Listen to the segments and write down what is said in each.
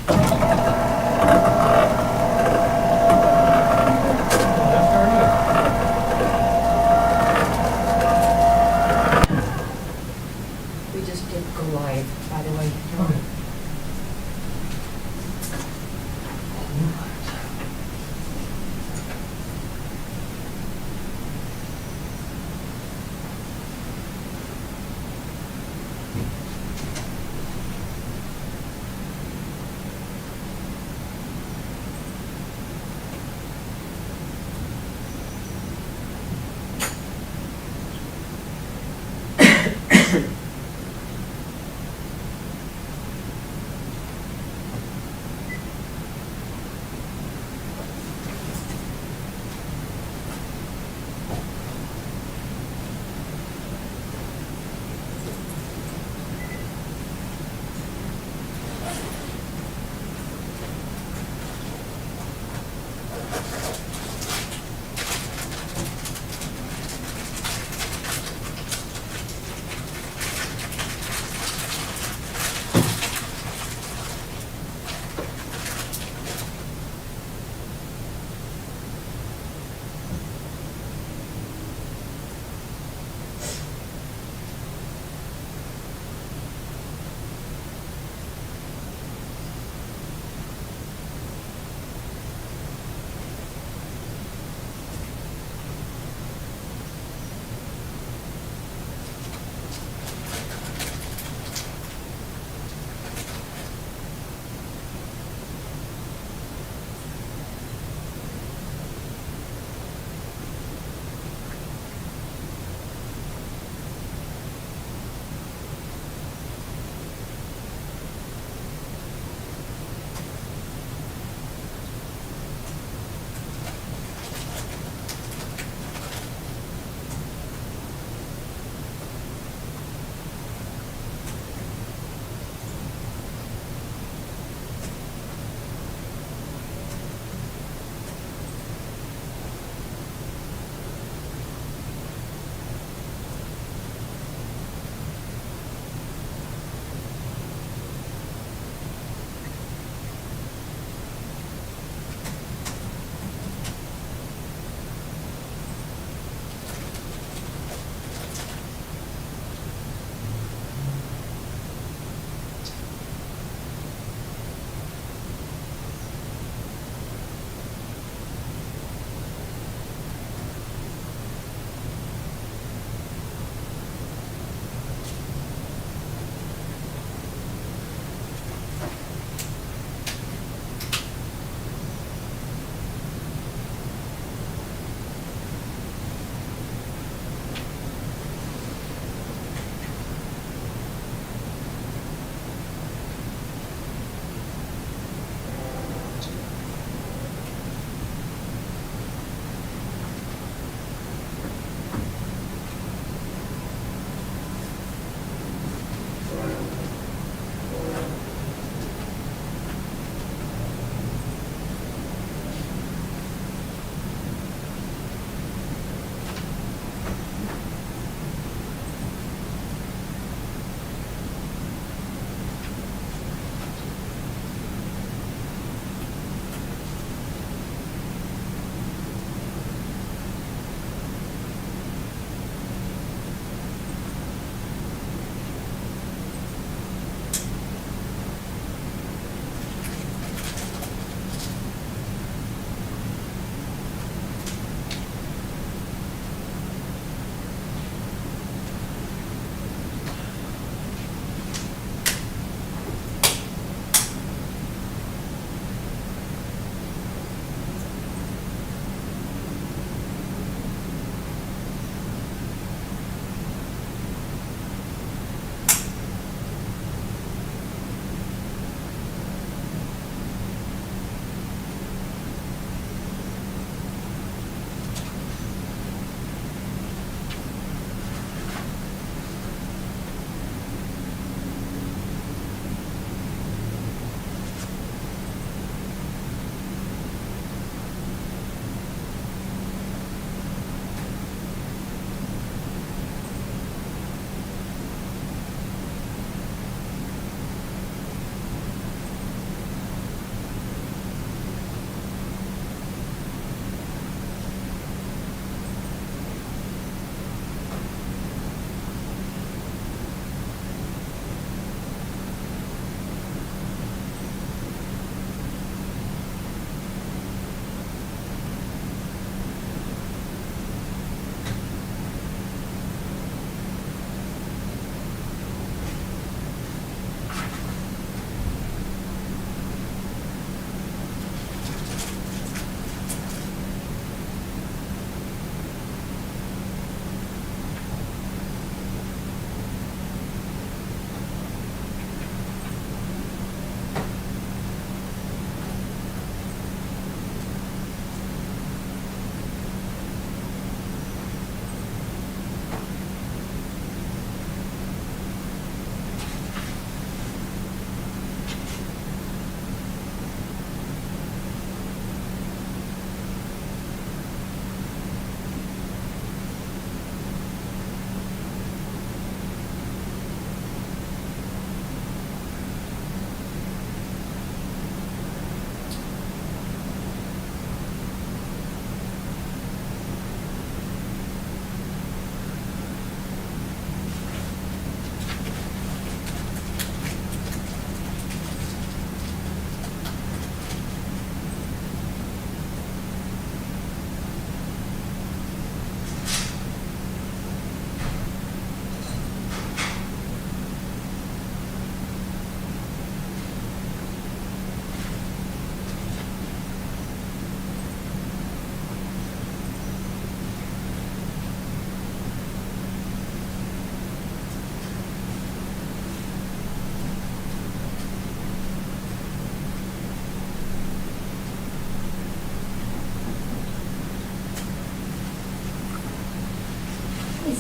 We just did go live, by the way. Okay.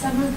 Summer?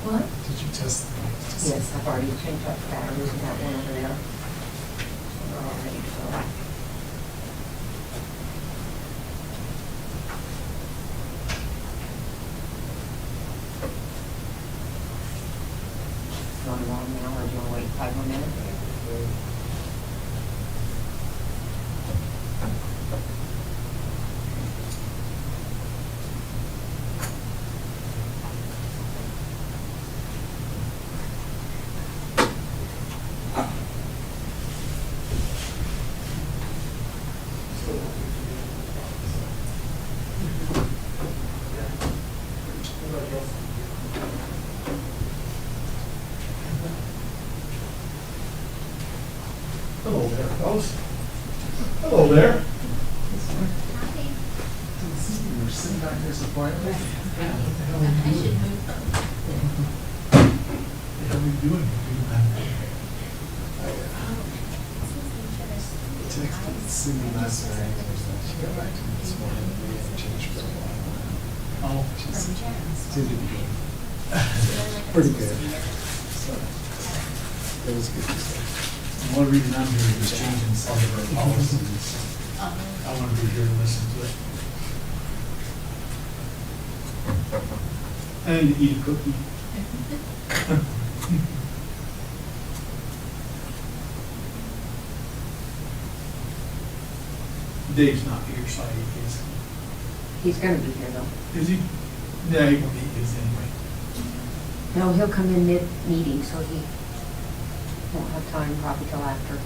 What? Did you test the lights? Yes, I've already changed out the batteries in that one over there. So they're all ready to go. Going along now, or do you want to wait 5 more minutes? Hello there, fellas. Hello there. You were sitting back there so quietly. What the hell are you doing? What the hell are you doing? I texted Cindy last night. She got back to me this morning. We haven't changed for a while. Oh, she seemed to be good. Pretty good. So, that was good to say. The only reason I'm here is changing some of our policies. I want to be here to listen to it. I need to eat a cookie. Dave's not here, so I ate his. He's gonna be here though. Is he? Yeah, he won't eat his anyway. No, he'll come in mid-meeting, so he won't have time probably till after.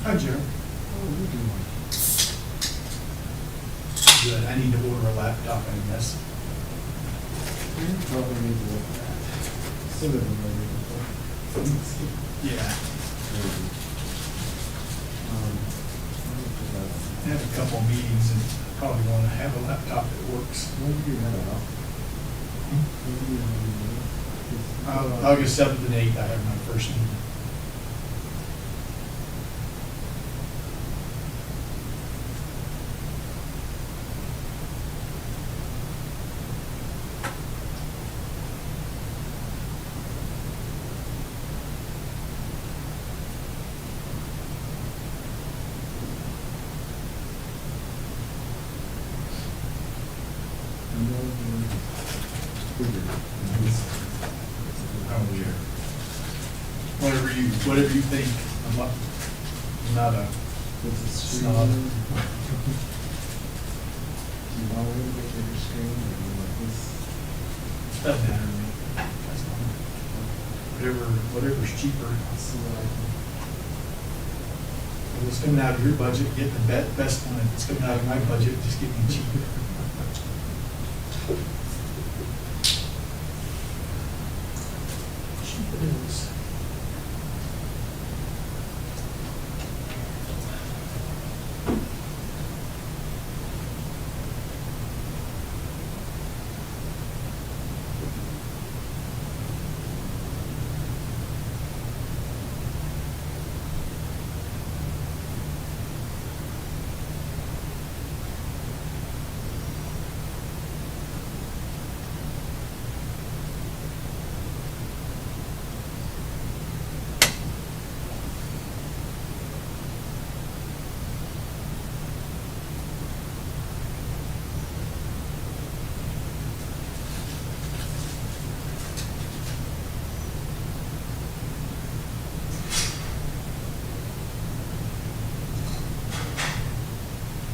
Hi, Joe. How are you doing? Good. I need to order a laptop, I guess. Probably need to look at that. Sooner than later. Yeah. I have a couple of meetings and probably want to have a laptop that works. When did you have it out? August 7th and 8th, I have my first meeting. Whatever you think. I'm not a snob. Do you want a little bit bigger screen or do you want this? Doesn't matter to me. That's fine. Whatever's cheaper. I'll see what I can. If it's coming out of your budget, get the best one. If it's coming out of my budget, just get me cheap. news.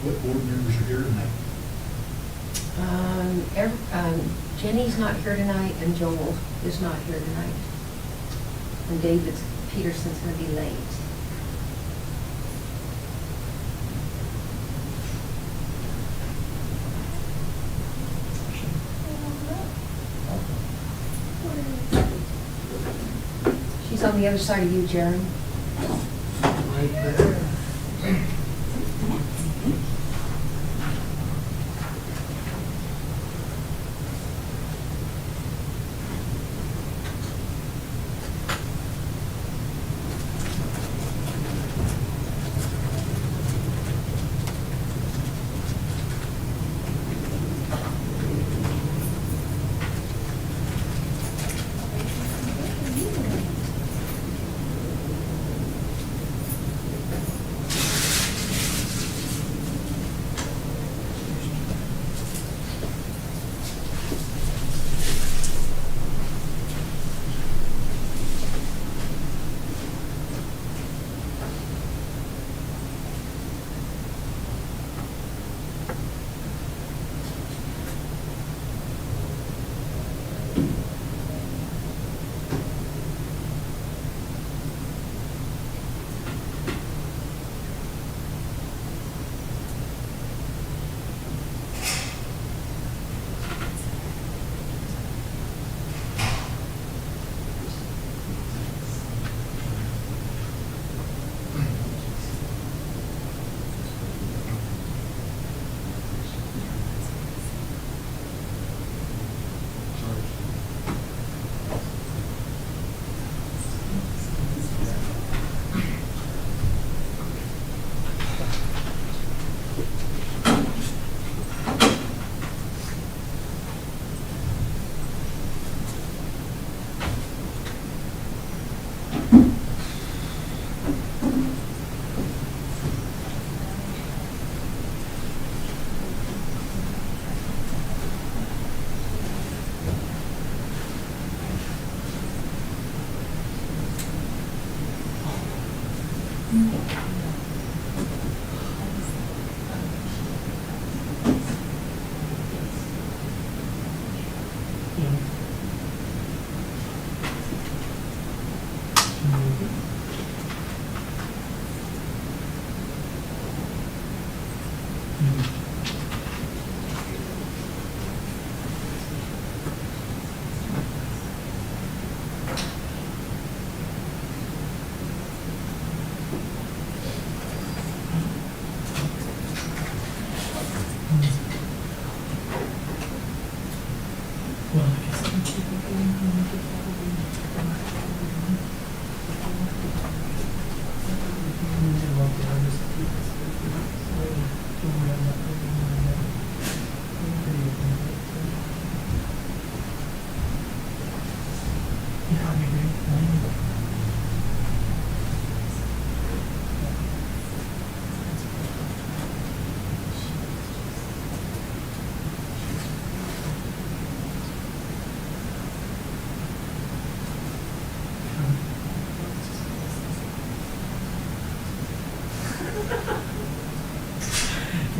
What board members are here tonight? Jenny's not here tonight, and Joel is not here tonight. And David Peterson's gonna be late. She's on the other side of you, Jerry. Right there.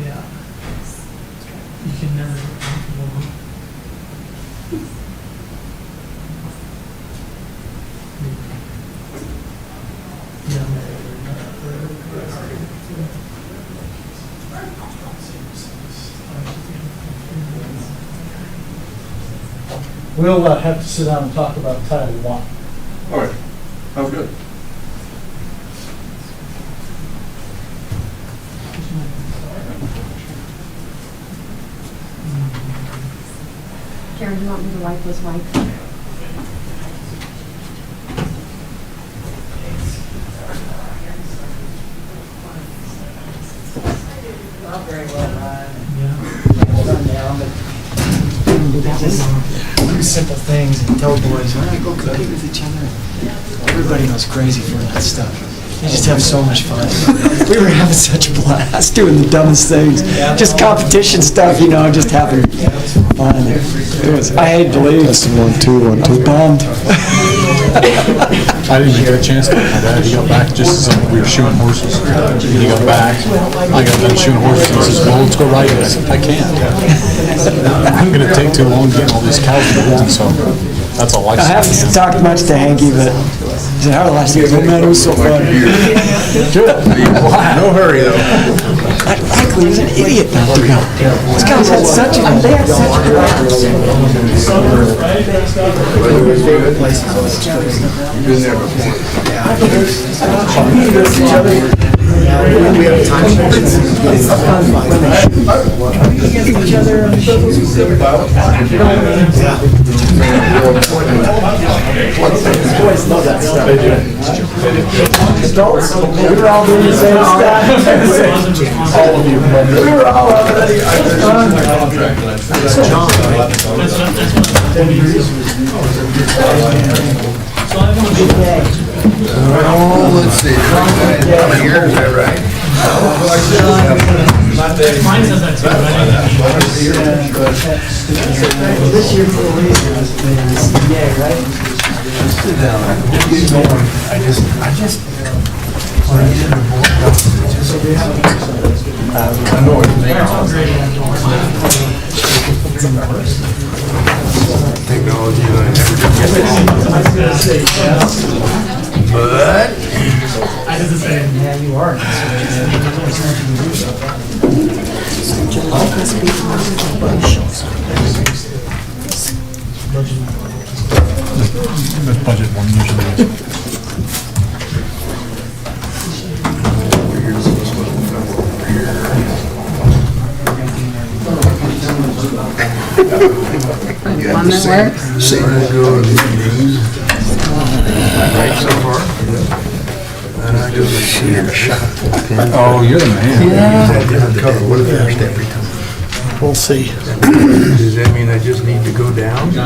Yeah. You can never get comfortable. We'll have to sit down and talk about Title I. All right. Oh, good. Karen, do you want me to wipe those wipes? Not very well run. Do simple things and tell boys, "All right, go compete with each other." Everybody goes crazy for that stuff. You just have so much fun. We were having such a blast doing the dumbest things. Just competition stuff, just having fun. I hate to leave. That's 1, 2, 1, 2. Bummed. I didn't even get a chance to. My dad, he got back just as we were shoeing horses. He got back. I got done shoeing horses. He says, "Well, let's go ride." I said, "I can't. I'm going to take too long getting all these cows moving." So that's all I I haven't talked much to Hanky, but he said, "How the last year?" Oh man, it was so fun. No hurry though. Frankly, he was an idiot not to go. These guys had such a Been there before. We have time. Each other on the shoes. Boys love that stuff. They do. Adults, we were all doing the same stuff. All of you. We were all already. Well, let's see. How many years is that, right? Mine says that too, This year for a reason has been CBA, right? I know what you mean. Technology that I never did get. But I did the same. Yeah, you are. That's budget one usually is. one that works. Same as go to meetings. Right so far. And I do the shot. Oh, you're the man. That different color. What if they're every time? We'll see. Does that mean I just need to go down?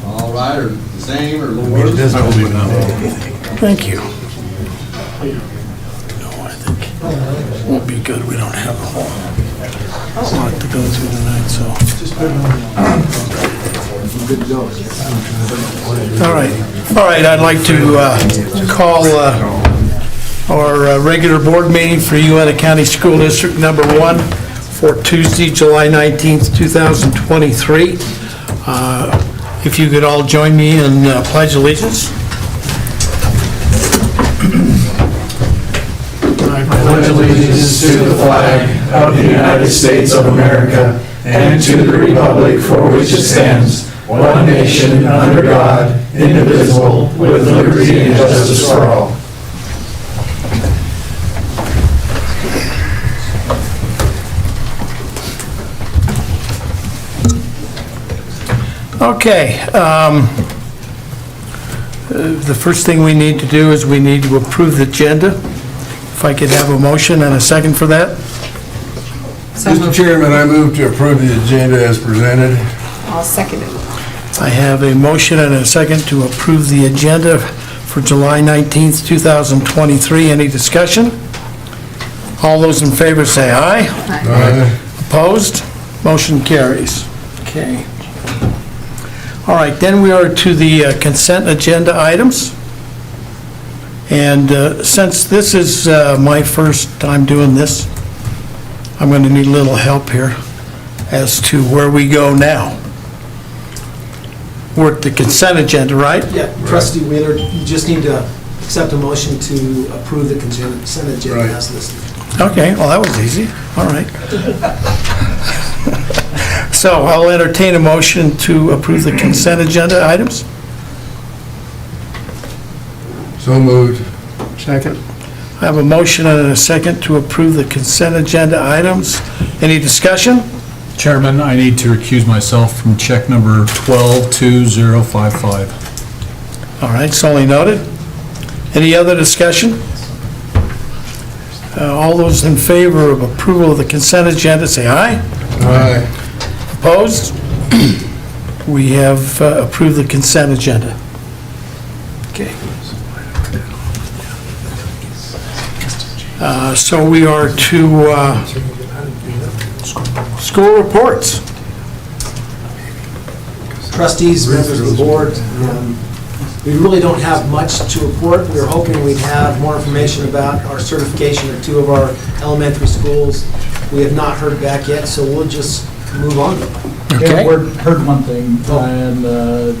All right, or the same, or a little I mean, it worse? doesn't I will leave open now. up anything. Thank you. No, I think it won't be good. We don't have a whole lot to go through tonight, so. All right, I'd like to call our regular board meeting for UNT County School District Number 1 for Tuesday, July 19th, 2023. If you could all join me in pledge allegiance. I pledge allegiance to the flag of the United States of America and to the republic for which it stands, one nation, under God, indivisible, with liberty and justice for all. Okay. The first thing we need to do is we need to approve the agenda. If I could have a motion and a second for that. Mr. Chairman, I move to approve the agenda as presented. I'll second it. I have a motion and a second to approve the agenda for July 19th, 2023. Any discussion? All those in favor say aye. Opposed? Motion carries. Okay. All right, then we are to the consent agenda items. And since this is my first time doing this, I'm going to need a little help here as to where we go now. Work the consent agenda, right? Yeah, trustee Wheeler, you just need to accept a motion to approve the consent agenda Right. as listed. Okay, well, that was easy. All right. So I'll entertain a motion to approve the consent agenda items. So moved. Second. I have a motion and a second to approve the consent agenda items. Any discussion? Chairman, I need to recuse myself from check number 122055. All right, solely noted. Any other discussion? All those in favor of approval of the consent agenda, say aye. Aye. Opposed? We have approved the consent agenda. Okay. So we are to school reports. Trustees, members of the board, we really don't have much to report. We were hoping we'd have more information about our certification at 2 of our elementary schools. We have not heard back yet, so we'll just move on. Okay. Yeah, heard one thing, and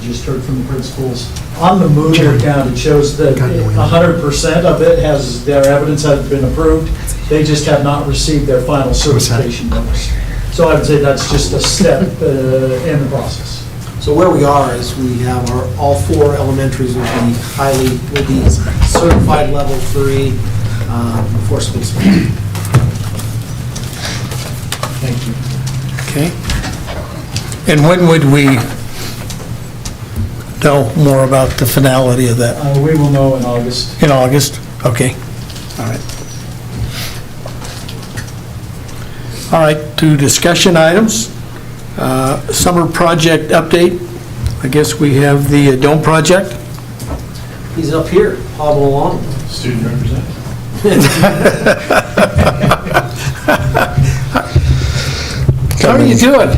just heard from the principals. On the mover count, it shows that 100% of it has, their evidence has been approved. They just have not received their final certification notice. So I would say that's just a step in the process. So where we are is we have all 4 elementaries will be certified level 3 before school starts. Thank you. Okay. And when would we know more about the finality of that? We will know in August. In August? Okay. All right. All right, to discussion items. Summer project update. I guess we have the Dome project. He's up here, hobble along. Student representative. How are you doing?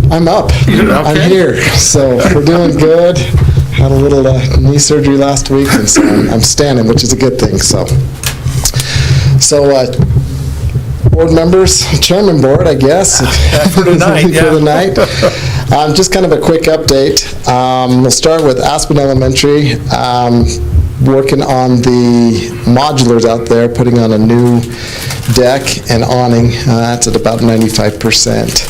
I'm up. I'm here. So we're doing good. Had a little knee surgery last week, and so I'm standing, which is a good thing. So board members, chairman board, I guess. For tonight, yeah. For the night. Just kind of a quick update. We'll start with Aspen Elementary. Working on the modulars out there, putting on a new deck and awning. That's at about 95%.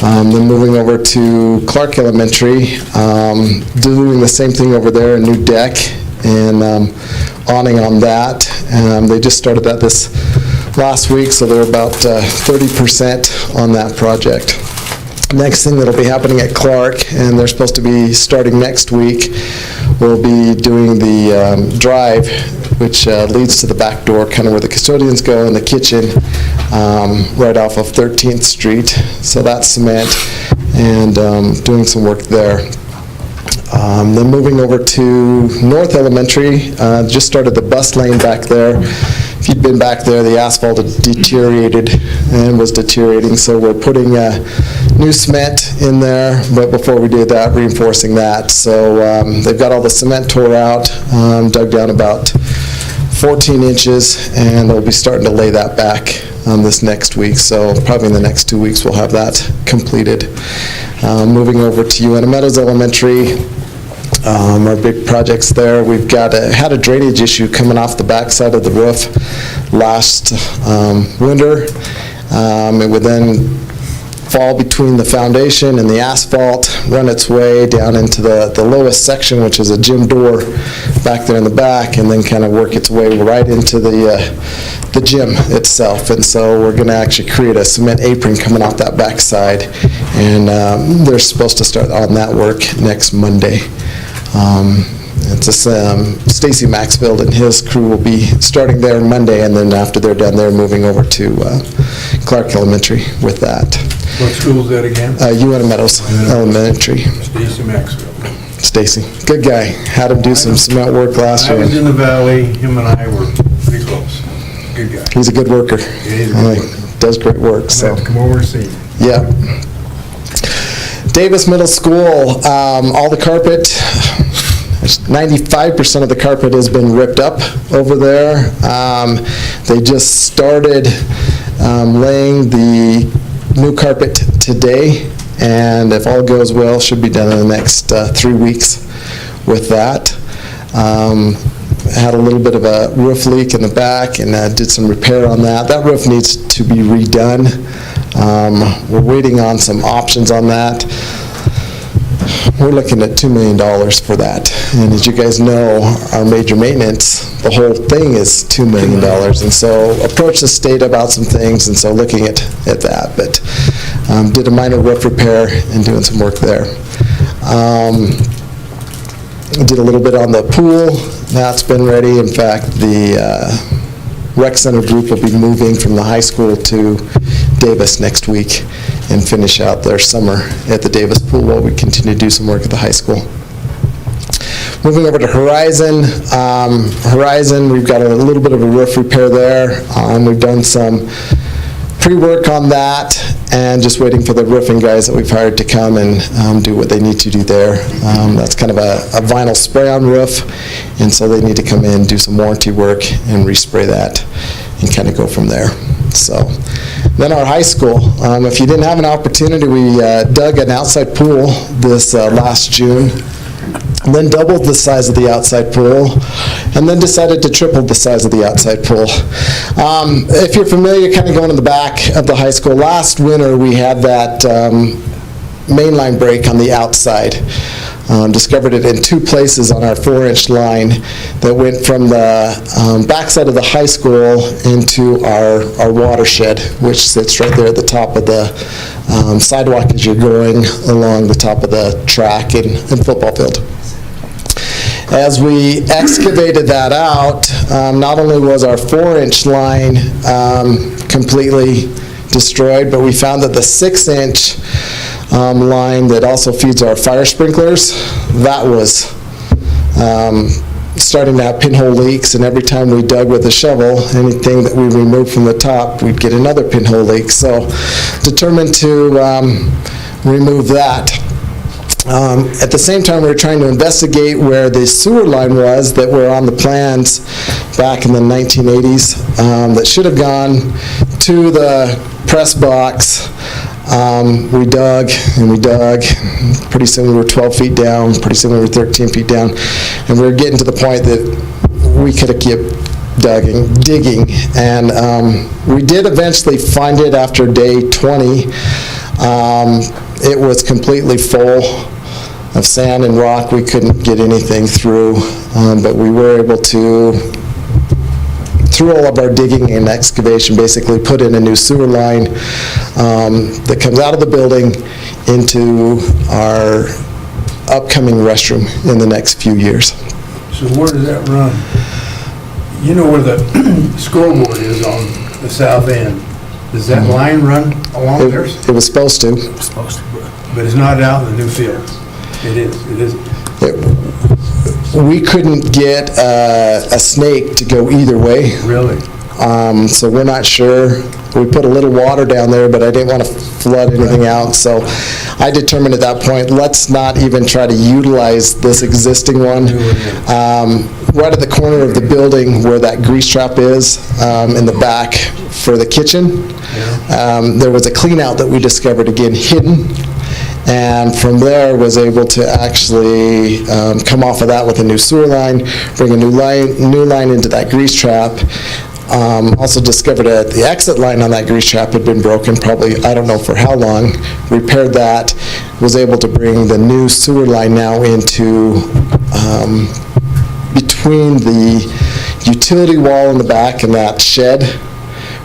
Then moving over to Clark Elementary, doing the same thing over there, a new deck and awning on that. They just started that this last week, so they're about 30% on that project. Next thing that'll be happening at Clark, and they're supposed to be starting next week, we'll be doing the drive, which leads to the back door, kind of where the custodians go, in the kitchen, right off of 13th Street. So that's cement, and doing some work there. Then moving over to North Elementary, just started the bus lane back there. If you'd been back there, the asphalt had deteriorated and was deteriorating, so we're putting new cement in there, but before we did that, reinforcing that. So they've got all the cement tore out, dug down about 14 inches, and they'll be starting to lay that back this next week. So probably in the next 2 weeks, we'll have that completed. Moving over to UNM Meadows Elementary, our big projects there. We've got had a drainage issue coming off the backside of the roof last winter. It would then fall between the foundation and the asphalt, run its way down into the lowest section, which is a gym door back there in the back, and then kind of work its way right into the gym itself. And so we're going to actually create a cement apron coming off that backside, and they're supposed to start on that work next Monday. It's Stacy Maxfield and his crew will be starting there Monday, and then after they're done, they're moving over to Clark Elementary with that. What school is that again? UNM Meadows Elementary. Stacy Maxwell. Stacy, good guy. Had him do some cement work last I was year. in the valley, him and I were pretty close. Good guy. He's a good worker. Yeah, he's a good worker. Does great work. I'll So. have to come over and see him. Yeah. Davis Middle School, all the carpet, 95% of the carpet has been ripped up over there. They just started laying the new carpet today, and if all goes well, should be done in the next 3 weeks with that. Had a little bit of a roof leak in the back, and did some repair on that. That roof needs to be redone. We're waiting on some options on that. we're looking at $2 million for that. And as you guys know, our major maintenance, the whole thing is $2 million. And so approached the state about some things, and so looking at that. But did a minor roof repair and doing some work there. Did a little bit on the pool. That's been ready. In fact, the rec center group will be moving from the high school to Davis next week and finish out their summer at the Davis pool while we continue to do some work at the high school. Moving over to Horizon. Horizon, we've got a little bit of a roof repair there. We've done some pre-work on that and just waiting for the roofing guys that we've hired to come and do what they need to do there. That's kind of a vinyl spray-on roof, and so they need to come in, do some warranty work, and respray that and kind of go from there. So, then our high school. If you didn't have an opportunity, we dug an outside pool this last June, and then doubled the size of the outside pool, and then decided to triple the size of the outside pool. If you're familiar, kind of going in the back of the high school, last winter we had that mainline break on the outside. Discovered it in two places on our 4-inch line that went from the backside of the high school into our watershed, which sits right there at the top of the sidewalk as you're going along the top of the track and football field. As we excavated that out, not only was our 4-inch line completely destroyed, but we found that the 6-inch line that also feeds our fire sprinklers, that was starting to have pinhole leaks, and every time we dug with a shovel, anything that we removed from the top, we'd get another pinhole leak. So determined to remove that. At the same time, we were trying to investigate where the sewer line was that were on the plans back in the 1980s that should have gone to the press box. We dug and we dug. Pretty soon we were 12 feet down. Pretty soon we were 13 feet down. And we were getting to the point that we could have kept digging. And we did eventually find it after day 20. It was completely full of sand and rock. We couldn't get anything through, but we were able to, through all of our digging and excavation, basically put in a new sewer line that comes out of the building into our upcoming restroom in the next few years. So where does that run? You know where the scoreboard is on the south end. Does that line run along there? It was supposed to. But it's not out in the new field. It is. We couldn't get a snake to go either way. Really? So we're not sure. We put a little water down there, but I didn't want to flood anything out. So I determined at that point, let's not even try to utilize this existing one. Right at the corner of the building where that grease trap is, in the back for the kitchen, there was a clean out that we discovered, again, hidden. And from there was able to actually come off of that with a new sewer line, bring a new line into that grease trap. Also discovered that the exit line on that grease trap had been broken, probably, I don't know for how long. Repaired that, was able to bring the new sewer line now into between the utility wall in the back and that shed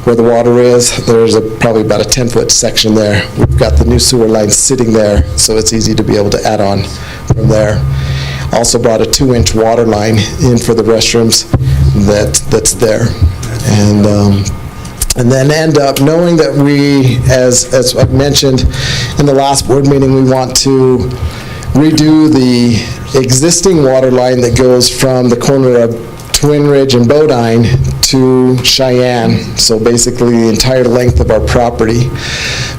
where the water is. There's probably about a 10-foot section there. We've got the new sewer line sitting there, so it's easy to be able to add on from there. Also brought a 2-inch water line in for the restrooms that's there. And then end up knowing that we, as I mentioned in the last board meeting, we want to redo the existing water line that goes from the corner of Twin Ridge and Bodine to Cheyenne, so basically the entire length of our property.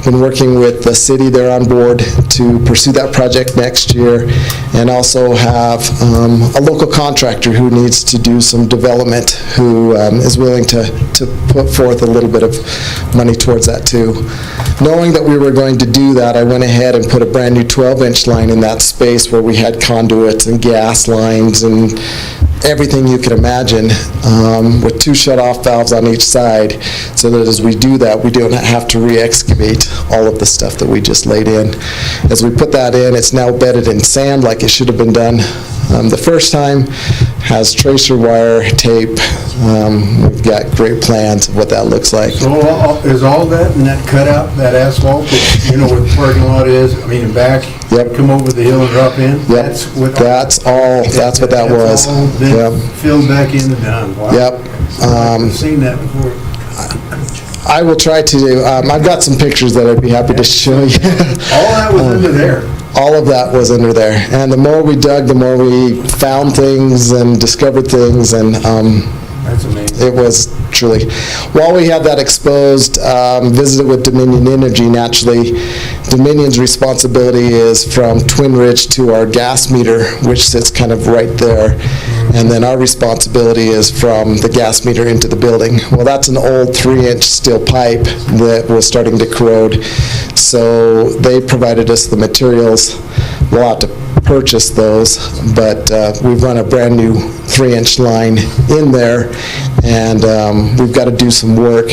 Been working with the city, they're on board to pursue that project next year, and also have a local contractor who needs to do some development, who is willing to put forth a little bit of money towards that too. Knowing that we were going to do that, I went ahead and put a brand new 12-inch line in that space where we had conduits and gas lines and everything you can imagine, with 2 shut-off valves on each side, so that as we do that, we don't have to re-excavate all of the stuff that we just laid in. As we put that in, it's now bedded in sand like it should have been done the first time, has tracer wire, tape. We've got great plans of what that looks like. So is all that and that cutout, that asphalt, that, you know, where the parking lot is, I mean, in back? Yep. Come over the hill and drop in? Yep, That's what that's what that was. That's all been Yep. filled back in and done. Wow. Yep. I've seen that before. I will try to, I've got some pictures that I'd be happy to show you. All that was under there. All of that was under there. And the more we dug, the more we found things and discovered things, and That's amazing. it was truly. While we had that exposed, visited with Dominion Energy, naturally, Dominion's responsibility is from Twin Ridge to our gas meter, which sits kind of right there. And then our responsibility is from the gas meter into the building. Well, that's an old 3-inch steel pipe that was starting to corrode. So they provided us the materials. We'll have to purchase those, but we've run a brand new 3-inch line in there, and we've got to do some work.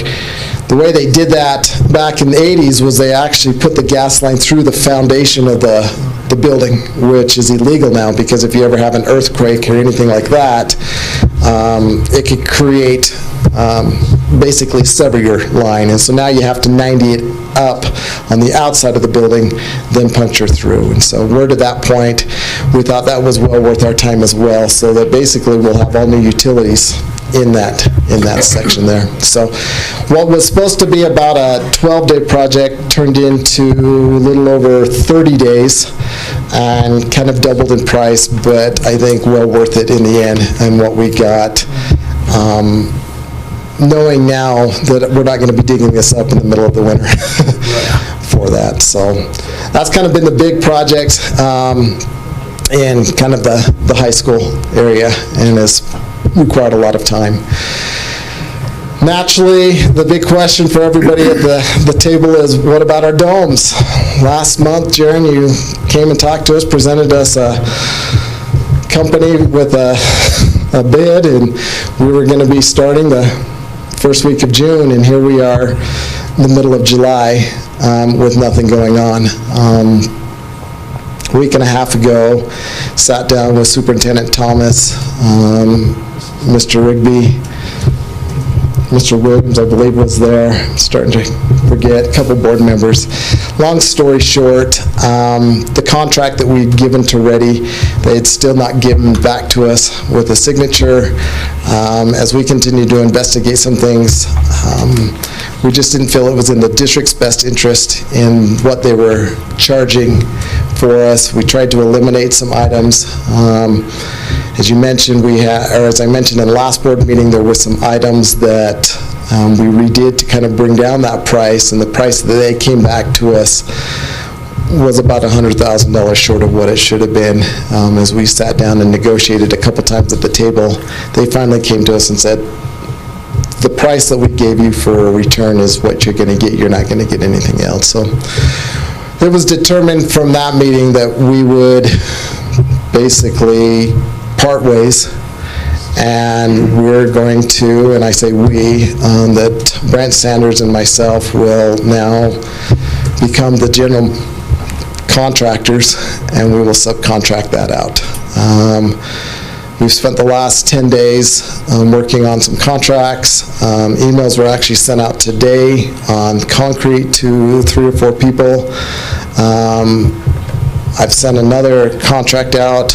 The way they did that back in the 80s was they actually put the gas line through the foundation of the building, which is illegal now, because if you ever have an earthquake or anything like that, it could create, basically sever your line. And so now you have to 90 it up on the outside of the building, then puncture through. And so we're to that point. We thought that was well worth our time as well, so that basically we'll have all new utilities in that section there. So what was supposed to be about a 12-day project turned into a little over 30 days and kind of doubled in price, but I think well worth it in the end, and what we got. Knowing now that we're not going to be digging this up in the middle of the winter for that. So that's kind of been the big project in kind of the high school area, and has required a lot of time. Naturally, the big question for everybody at the table is, what about our domes? Last month, Jaron, you came and talked to us, presented us a company with a bid, and we were going to be starting the first week of June, and here we are in the middle of July with nothing going on. A week and a half ago, sat down with Superintendent Thomas, Mr. Rigby, Mr. Williams, I believe, was there. I'm starting to forget, a couple board members. Long story short, the contract that we'd given to Ready, they had still not given back to us with a signature. As we continue to investigate some things, we just didn't feel it was in the district's best interest in what they were charging for us. We tried to eliminate some items. As you mentioned, or as I mentioned in the last board meeting, there were some items that we redid to kind of bring down that price, and the price that they came back to us was about $100,000 short of what it should have been. As we sat down and negotiated a couple times at the table, they finally came to us and said, the price that we gave you for a return is what you're going to get. You're not going to get anything else. So it was determined from that meeting that we would basically part ways, and we're going to, and I say we, that Brent Sanders and myself will now become the general contractors, and we will subcontract that out. We've spent the last 10 days working on some contracts. Emails were actually sent out today on concrete to 3 or 4 people. I've sent another contract out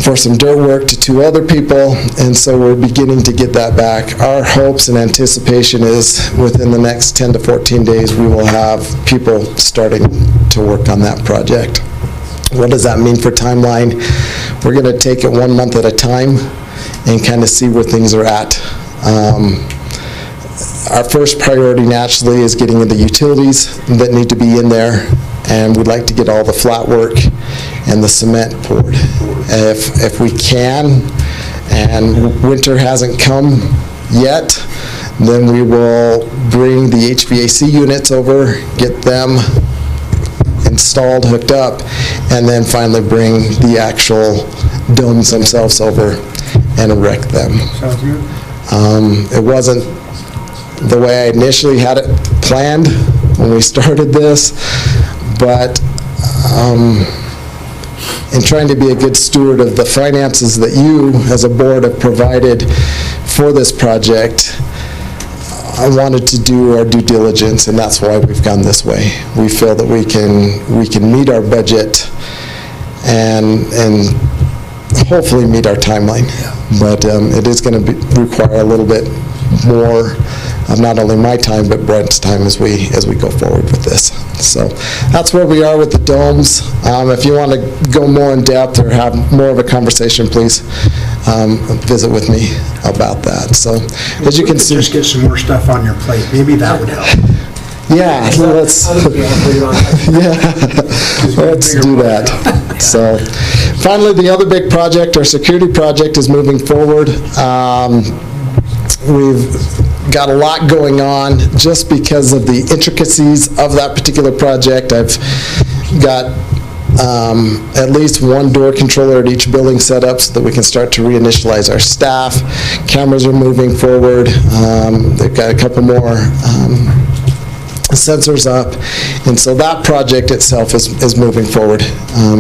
for some dirt work to 2 other people, and so we're beginning to get that back. Our hopes and anticipation is within the next 10 to 14 days we will have people starting to work on that project. What does that mean for timeline? We're going to take it 1 month at a time and kind of see where things are at. Our first priority naturally is getting in the utilities that need to be in there, and we'd like to get all the flat work and the cement poured. If we can, and winter hasn't come yet, then we will bring the HVAC units over, get them installed, hooked up, and then finally bring the actual domes themselves over and erect them. Sounds good. It wasn't the way I initially had it planned when we started this, but in trying to be a good steward of the finances that you, as a board, have provided for this project, I wanted to do our due diligence, and that's why we've gone this way. We feel that we can meet our budget and hopefully meet our timeline. But it is going to require a little bit more of not only my time, but Brent's time as we go forward with this. So that's where we are with the domes. If you want to go more in depth or have more of a conversation, please visit with me about that. So as you can see, Just get some more stuff on your plate. Maybe that would help. yeah, let's do that. So finally, the other big project, our security project, is moving forward. We've got a lot going on just because of the intricacies of that particular project. I've got at least one door controller at each building set up so that we can start to reinitialize our staff. Cameras are moving forward. They've got a couple more sensors up, and so that project itself is moving forward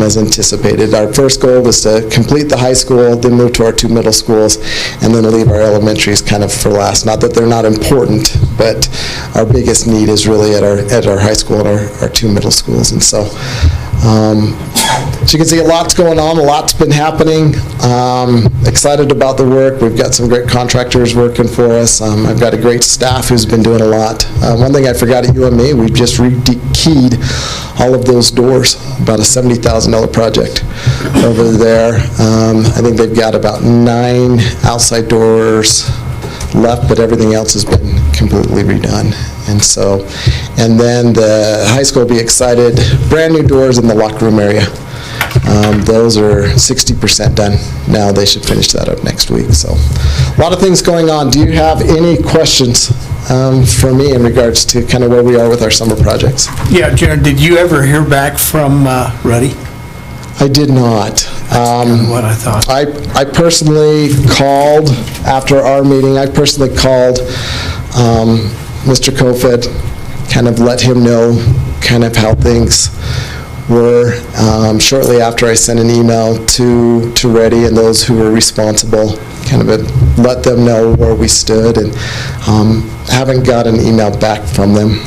as anticipated. Our first goal was to complete the high school, then move to our 2 middle schools, and then leave our elementaries kind of for last. Not that they're not important, but our biggest need is really at our high school and our 2 middle schools. And so as you can see, a lot's going on, a lot's been happening. Excited about the work. We've got some great contractors working for us. I've got a great staff who's been doing a lot. One thing I forgot at UMA, we've just re-keyed all of those doors, about a $70,000 project over there. I think they've got about 9 outside doors left, but everything else has been completely redone. And then the high school will be excited. Brand new doors in the locker room area. Those are 60% done now. They should finish that up next week. So a lot of things going on. Do you have any questions for me in regards to kind of where we are with our summer projects? Yeah, Jared, did you ever hear back from Ruddy? I did not. What I thought. I personally called after our meeting. I personally called Mr. Kofed, kind of let him know kind of how things were. Shortly after, I sent an email to Reddy and those who were responsible, kind of let them know where we stood, and haven't got an email back from them.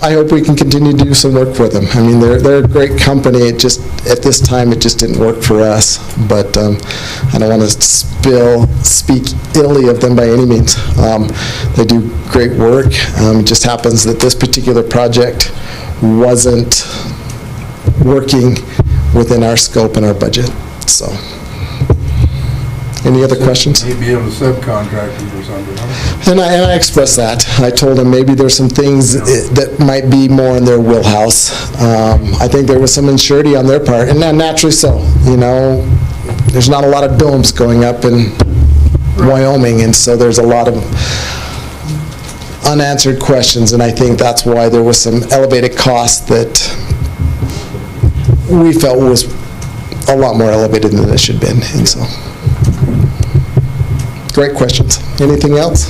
I hope we can continue to do some work for them. I mean, they're a great company. It just, at this time, it just didn't work for us. But I don't want to speak illy of them by any means. They do great work. It just happens that this particular project wasn't working within our scope and our budget. So, any other questions? You'd be able to subcontract them or something, huh? And I expressed that. I told him maybe there's some things that might be more in their wheelhouse. I think there was some insurity on their part, and naturally so. You know, there's not a lot of domes going up in Wyoming, and so there's a lot of unanswered questions, and I think that's why there was some elevated cost that we felt was a lot more elevated than it should have been, and so. Great questions. Anything else?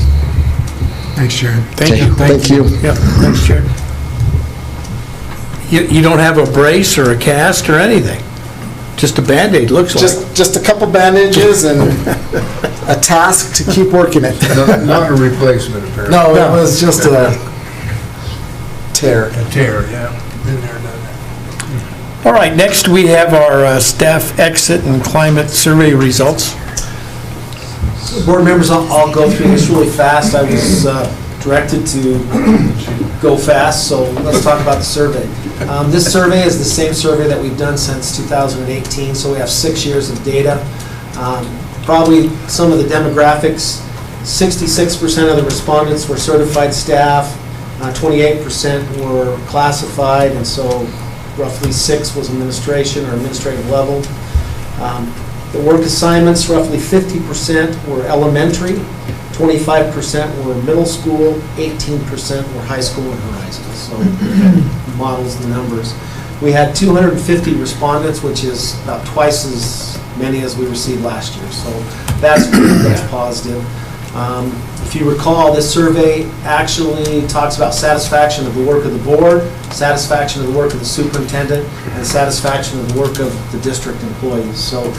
Thanks, Jared. Thank you. Thank you. Yeah, thanks, Jared. You don't have a brace or a cast or anything? Just a Band-Aid, looks like. Just a couple bandages and a task to keep working it. Not a replacement, apparently. No, it was just a tear. A tear, yeah. Been there, done that. All right, next we have our staff exit and climate survey results. Board members, I'll go through this really fast. I was directed to go fast, so let's talk about the survey. This survey is the same survey that we've done since 2018, so we have 6 years of data. Probably some of the demographics, 66% of the respondents were certified staff, 28% were classified, and so roughly 6 was administration or administrative level. The work assignments, roughly 50% were elementary, 25% were middle school, 18% were high school and horizon. So models the numbers. We had 250 respondents, which is about twice as many as we received last year. So that's good, that's positive. If you recall, this survey actually talks about satisfaction of the work of the board, satisfaction of the work of the superintendent, and satisfaction of the work of the district employees. So,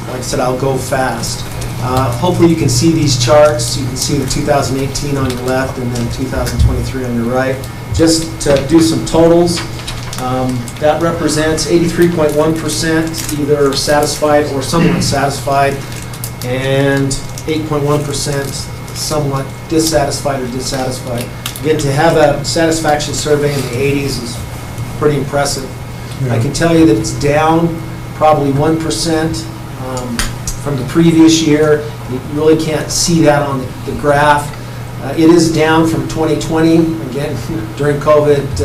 like I said, I'll go fast. Hopefully you can see these charts. You can see the 2018 on your left and then 2023 on your right. Just to do some totals, that represents 83.1% either satisfied or somewhat satisfied, and 8.1% somewhat dissatisfied or dissatisfied. Again, to have a satisfaction survey in the 80s is pretty impressive. I can tell you that it's down probably 1% from the previous year. You really can't see that on the graph. It is down from 2020. Again, during COVID,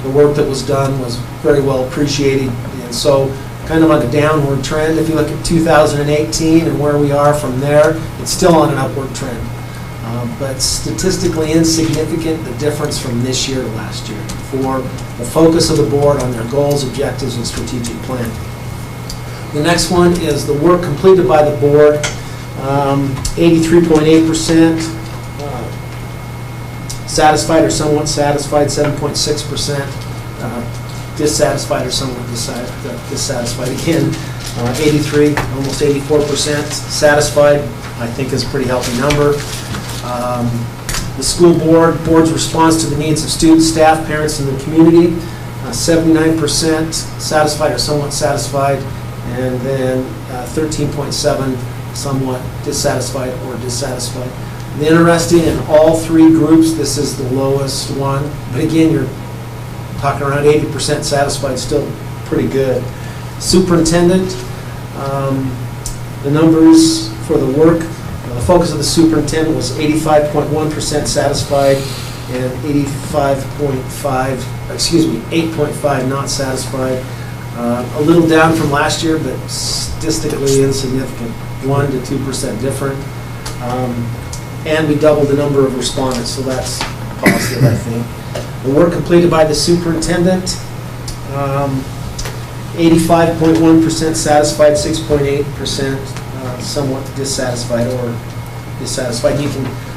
the work that was done was very well appreciated, and so kind of on a downward trend. If you look at 2018 and where we are from there, it's still on an upward trend. But statistically insignificant, the difference from this year to last year for the focus of the board on their goals, objectives, and strategic plan. The next one is the work completed by the board, 83.8%, satisfied or somewhat satisfied, 7.6%, dissatisfied or somewhat dissatisfied. Again, 83, almost 84%. Satisfied, I think, is a pretty healthy number. The school board's response to the needs of students, staff, parents, and the community, 79% satisfied or somewhat satisfied, and then 13.7 somewhat dissatisfied or dissatisfied. And interesting, in all three groups, this is the lowest one. But again, you're talking around 80% satisfied, still pretty good. Superintendent, the numbers for the work, the focus of the superintendent was 85.1% satisfied and 8.5 not satisfied. A little down from last year, but statistically insignificant, 1 to 2% different. And we doubled the number of respondents, so that's positive, I think. The work completed by the superintendent, 85.1% satisfied, 6.8% somewhat dissatisfied or dissatisfied. I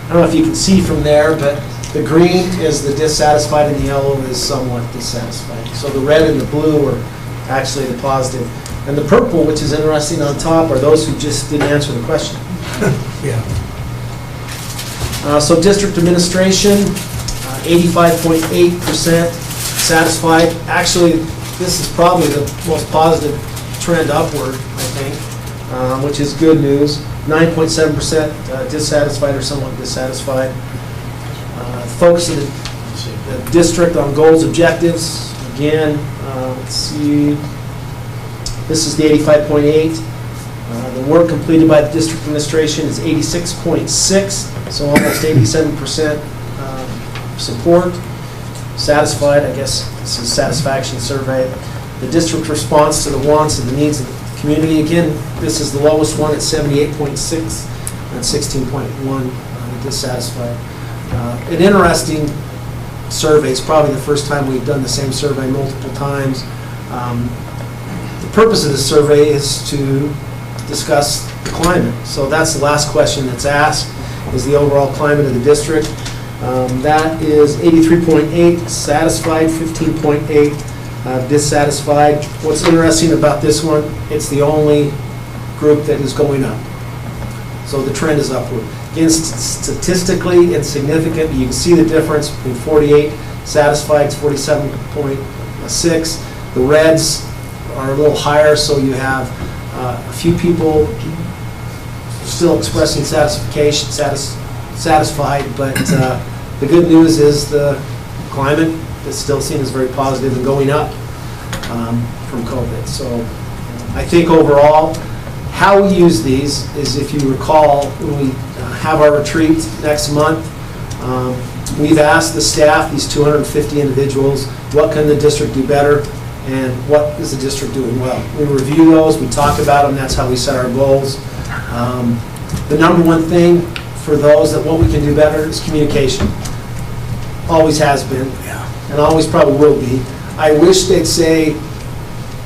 don't know if you can see from there, but the green is the dissatisfied and the yellow is somewhat dissatisfied. So the red and the blue are actually the positive. And the purple, which is interesting on top, are those who just didn't answer the question. Yeah. So district administration, 85.8% satisfied. Actually, this is probably the most positive trend upward, I think, which is good news. 9.7% dissatisfied or somewhat dissatisfied. Focus of the district on goals, objectives. Again, let's see. This is the 85.8. The work completed by the district administration is 86.6, so almost 87% support. Satisfied, I guess this is a satisfaction survey. The district response to the wants and the needs of the community, again, this is the lowest one at 78.6 and 16.1 dissatisfied. An interesting survey. It's probably the first time we've done the same survey multiple times. The purpose of this survey is to discuss the climate. So that's the last question that's asked, is the overall climate of the district. That is 83.8 satisfied, 15.8 dissatisfied. What's interesting about this one, it's the only group that is going up. So the trend is upward. Again, statistically insignificant. You can see the difference between 48 satisfied, 47.6. The reds are a little higher, so you have a few people still expressing satisfied, but the good news is the climate is still seen as very positive and going up from COVID. So I think overall, how we use these is, if you recall, when we have our retreat next month, we've asked the staff, these 250 individuals, what can the district do better and what is the district doing well. We review those, we talk about them, that's how we set our goals. The number one thing for those that what we can do better is communication. Always has been, and always probably will be. I wish they'd say,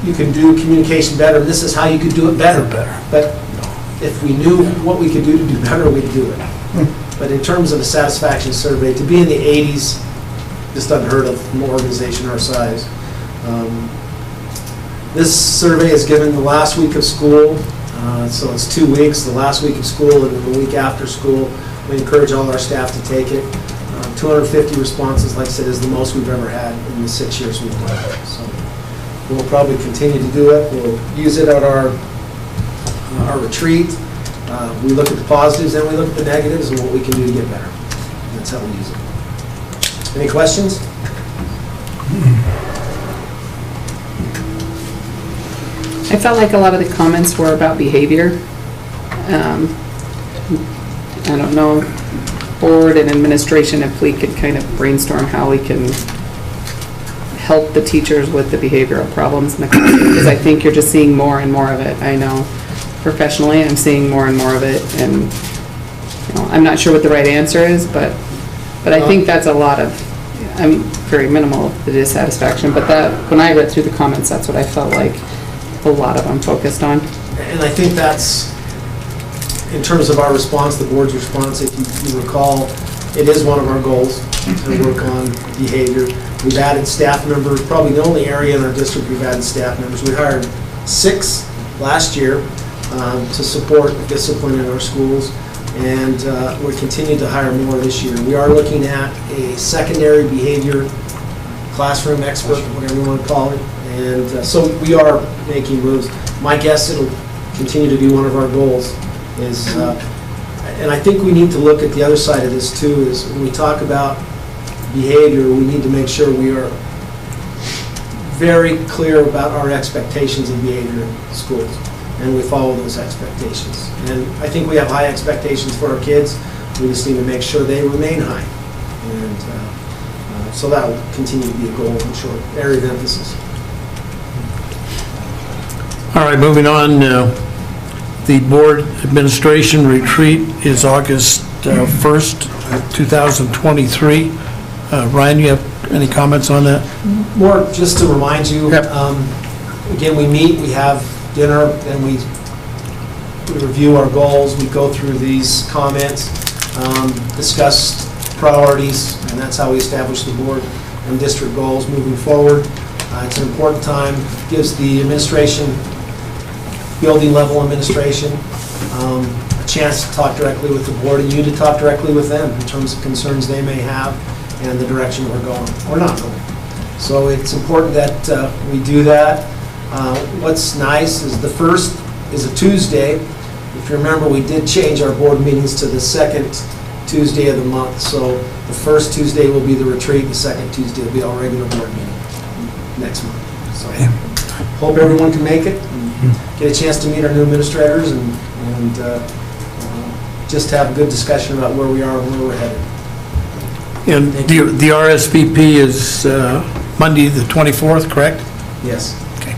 you can do communication better, and this is how you could do it better. But if we knew what we could do to do better, we'd do it. But in terms of a satisfaction survey, to be in the 80s, just unheard of from an organization our size. This survey is given the last week of school, so it's 2 weeks, the last week of school and the week after school. We encourage all our staff to take it. 250 responses, like I said, is the most we've ever had in the 6 years we've done it. So we'll probably continue to do it. We'll use it at our retreat. We look at the positives and we look at the negatives and what we can do to get better. That's how we use it. Any questions? I felt like a lot of the comments were about behavior. I don't know, board and administration, if we could kind of brainstorm how we can help the teachers with the behavioral problems in the classroom, because I think you're just seeing more and more of it. I know professionally I'm seeing more and more of it, and you know, I'm not sure what the right answer is, but I think that's a lot of, I'm very minimal of the dissatisfaction, but that, when I read through the comments, that's what I felt like a lot of them focused on. And I think that's, in terms of our response, the board's response, if you recall, it is one of our goals to work on behavior. We've added staff members, probably the only area in our district we've added staff members. We hired 6 last year to support discipline in our schools, and we're continuing to hire more this year. We are looking at a secondary behavior classroom expert, whatever you want to call it, and so we are making moves. My guess it'll continue to be one of our goals is, and I think we need to look at the other side of this too, is when we talk about behavior, we need to make sure we are very clear about our expectations of behavior in schools, and we follow those expectations. And I think we have high expectations for our kids. We just need to make sure they remain high. And so that will continue to be a goal, I'm sure, area of emphasis. All right, moving on. The board administration retreat is August 1st, 2023. Ryan, you have any comments on that? More just to remind you, again, we meet, we have dinner, and we review our goals, we go through these comments, discuss priorities, and that's how we establish the board and district goals moving forward. It's an important time, gives the administration, building level administration, a chance to talk directly with the board and you to talk directly with them in terms of concerns they may have and the direction we're going or not going. So it's important that we do that. What's nice is the first is a Tuesday. If you remember, we did change our board meetings to the second Tuesday of the month. So the first Tuesday will be the retreat, the second Tuesday will be our regular board meeting next month. So hope everyone can make it. Get a chance to meet our new administrators and just have a good discussion about where we are and where we're headed. And the RSVP is Monday the 24th, correct? Yes. Okay.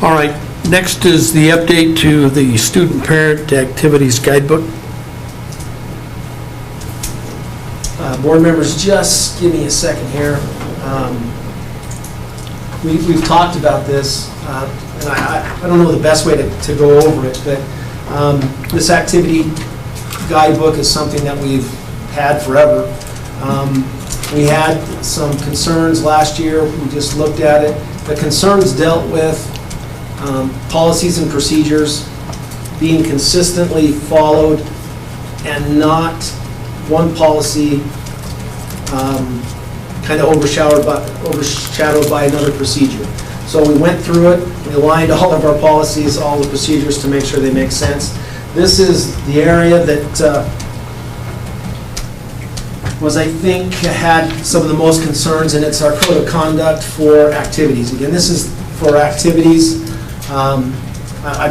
All right, next is the update to the student parent activities guidebook. Board members, just give me a second here. We've talked about this, and I don't know the best way to go over it, but this activity guidebook is something that we've had forever. We had some concerns last year. We just looked at it. The concerns dealt with policies and procedures being consistently followed and not one policy kind of overshadowed by another procedure. So we went through it, we aligned all of our policies, all the procedures to make sure they make sense. This is the area that was, I think, had some of the most concerns, and it's our code of conduct for activities. Again, this is for activities. I'm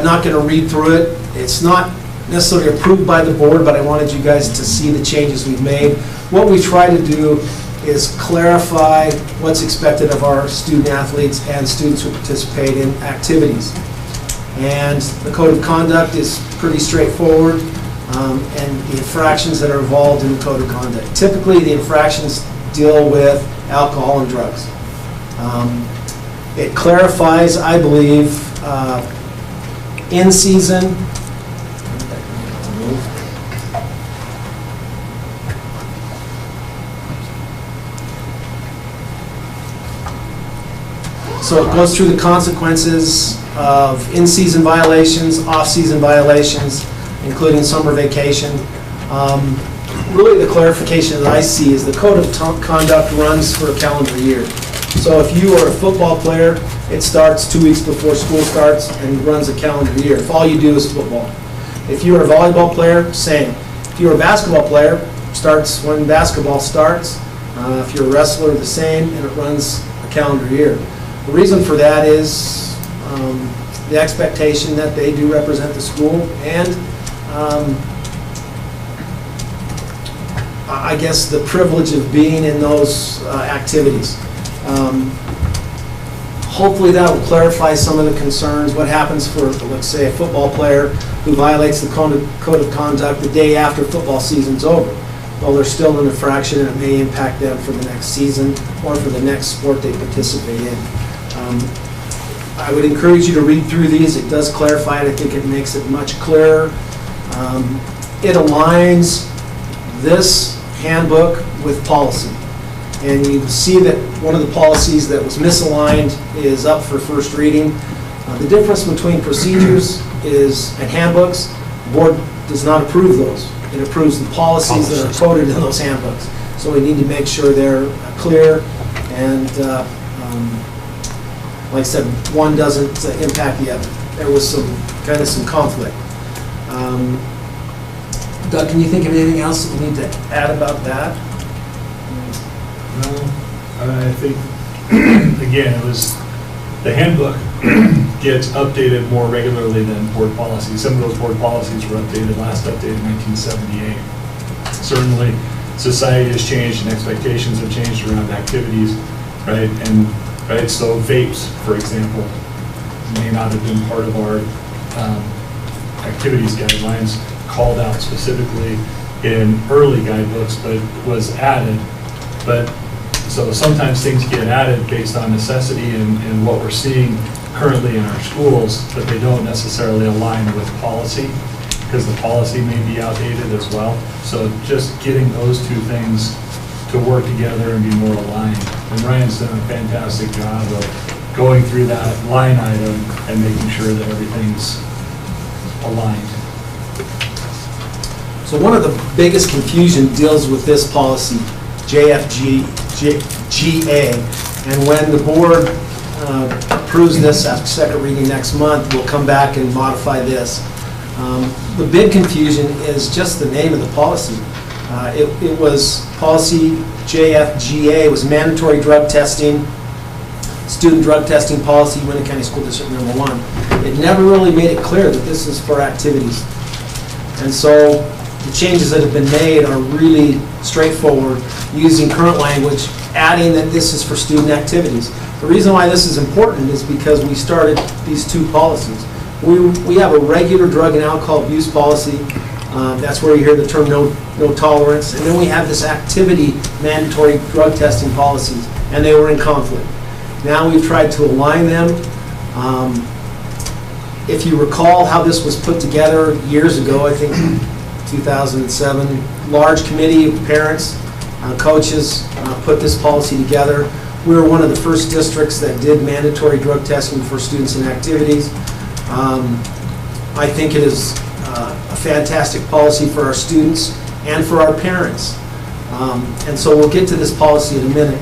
not going to read through it. It's not necessarily approved by the board, but I wanted you guys to see the changes we've made. What we try to do is clarify what's expected of our student athletes and students who participate in activities. And the code of conduct is pretty straightforward. and the infractions that are involved in the code of conduct. Typically, the infractions deal with alcohol and drugs. It clarifies, I believe, in season. So it goes through the consequences of in-season violations, off-season violations, including summer vacation. Really, the clarification that I see is the code of conduct runs for a calendar year. So if you are a football player, it starts 2 weeks before school starts and runs a calendar year, if all you do is football. If you are a volleyball player, same. If you're a basketball player, starts when basketball starts. If you're a wrestler, the same, and it runs a calendar year. The reason for that is the expectation that they do represent the school, and I guess the privilege of being in those activities. Hopefully that will clarify some of the concerns. What happens for, let's say, a football player who violates the code of conduct the day after football season's over? Well, they're still an infraction, and it may impact them for the next season or for the next sport they participate in. I would encourage you to read through these. It does clarify it. I think it makes it much clearer. It aligns this handbook with policy. And you see that one of the policies that was misaligned is up for first reading. The difference between procedures and handbooks, the board does not approve those. It approves the policies that are quoted in those handbooks. So we need to make sure they're clear and like I said, one doesn't impact the other. There was some conflict. Doug, can you think of anything else that we need to add about that? No, I think, again, it was, the handbook gets updated more regularly than board policies. Some of those board policies were last updated in 1978. Certainly, society has changed and expectations have changed around activities, right? Right, so vapes, for example, may not have been part of our activities guidelines, called out specifically in early guidebooks, but was added. But so sometimes things get added based on necessity and what we're seeing currently in our schools, but they don't necessarily align with policy, because the policy may be outdated as well. So just getting those two things to work together and be more aligned. And Ryan's done a fantastic job of going through that line item and making sure that everything's aligned. So one of the biggest confusion deals with this policy, JFGA, and when the board approves this after second reading next month, we'll come back and modify this. The big confusion is just the name of the policy. It was policy JFGA, was mandatory drug testing, student drug testing policy, Winter County School District number 1. It never really made it clear that this is for activities. And so the changes that have been made are really straightforward, using current language, adding that this is for student activities. The reason why this is important is because we started these two policies. We have a regular drug and alcohol abuse policy. That's where you hear the term no tolerance. And then we have this activity mandatory drug testing policies, and they were in conflict. Now we've tried to align them. If you recall how this was put together years ago, I think 2007, large committee of parents, coaches put this policy together. We were one of the first districts that did mandatory drug testing for students and activities. I think it is a fantastic policy for our students and for our parents. And so we'll get to this policy in a minute.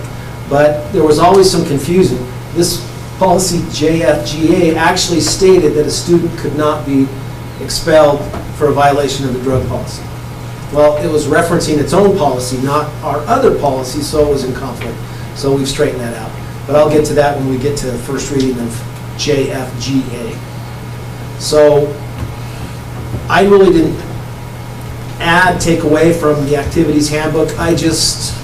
But there was always some confusion. This policy, JFGA, actually stated that a student could not be expelled for a violation of the drug policy. Well, it was referencing its own policy, not our other policy, so it was in conflict. So we've straightened that out. But I'll get to that when we get to the first reading of JFGA. So I really didn't take away from the activities handbook. I just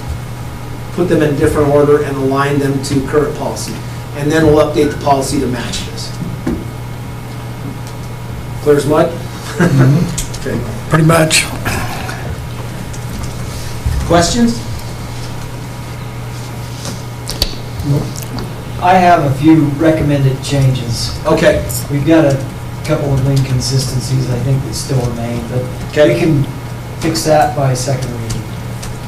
put them in a different order and align them to current policy. And then we'll update the policy to match this. Clear as mud? pretty much. Questions? I have a few recommended changes. Okay. We've got a couple of inconsistencies, I think, that still remain, but Okay. we can fix that by second reading.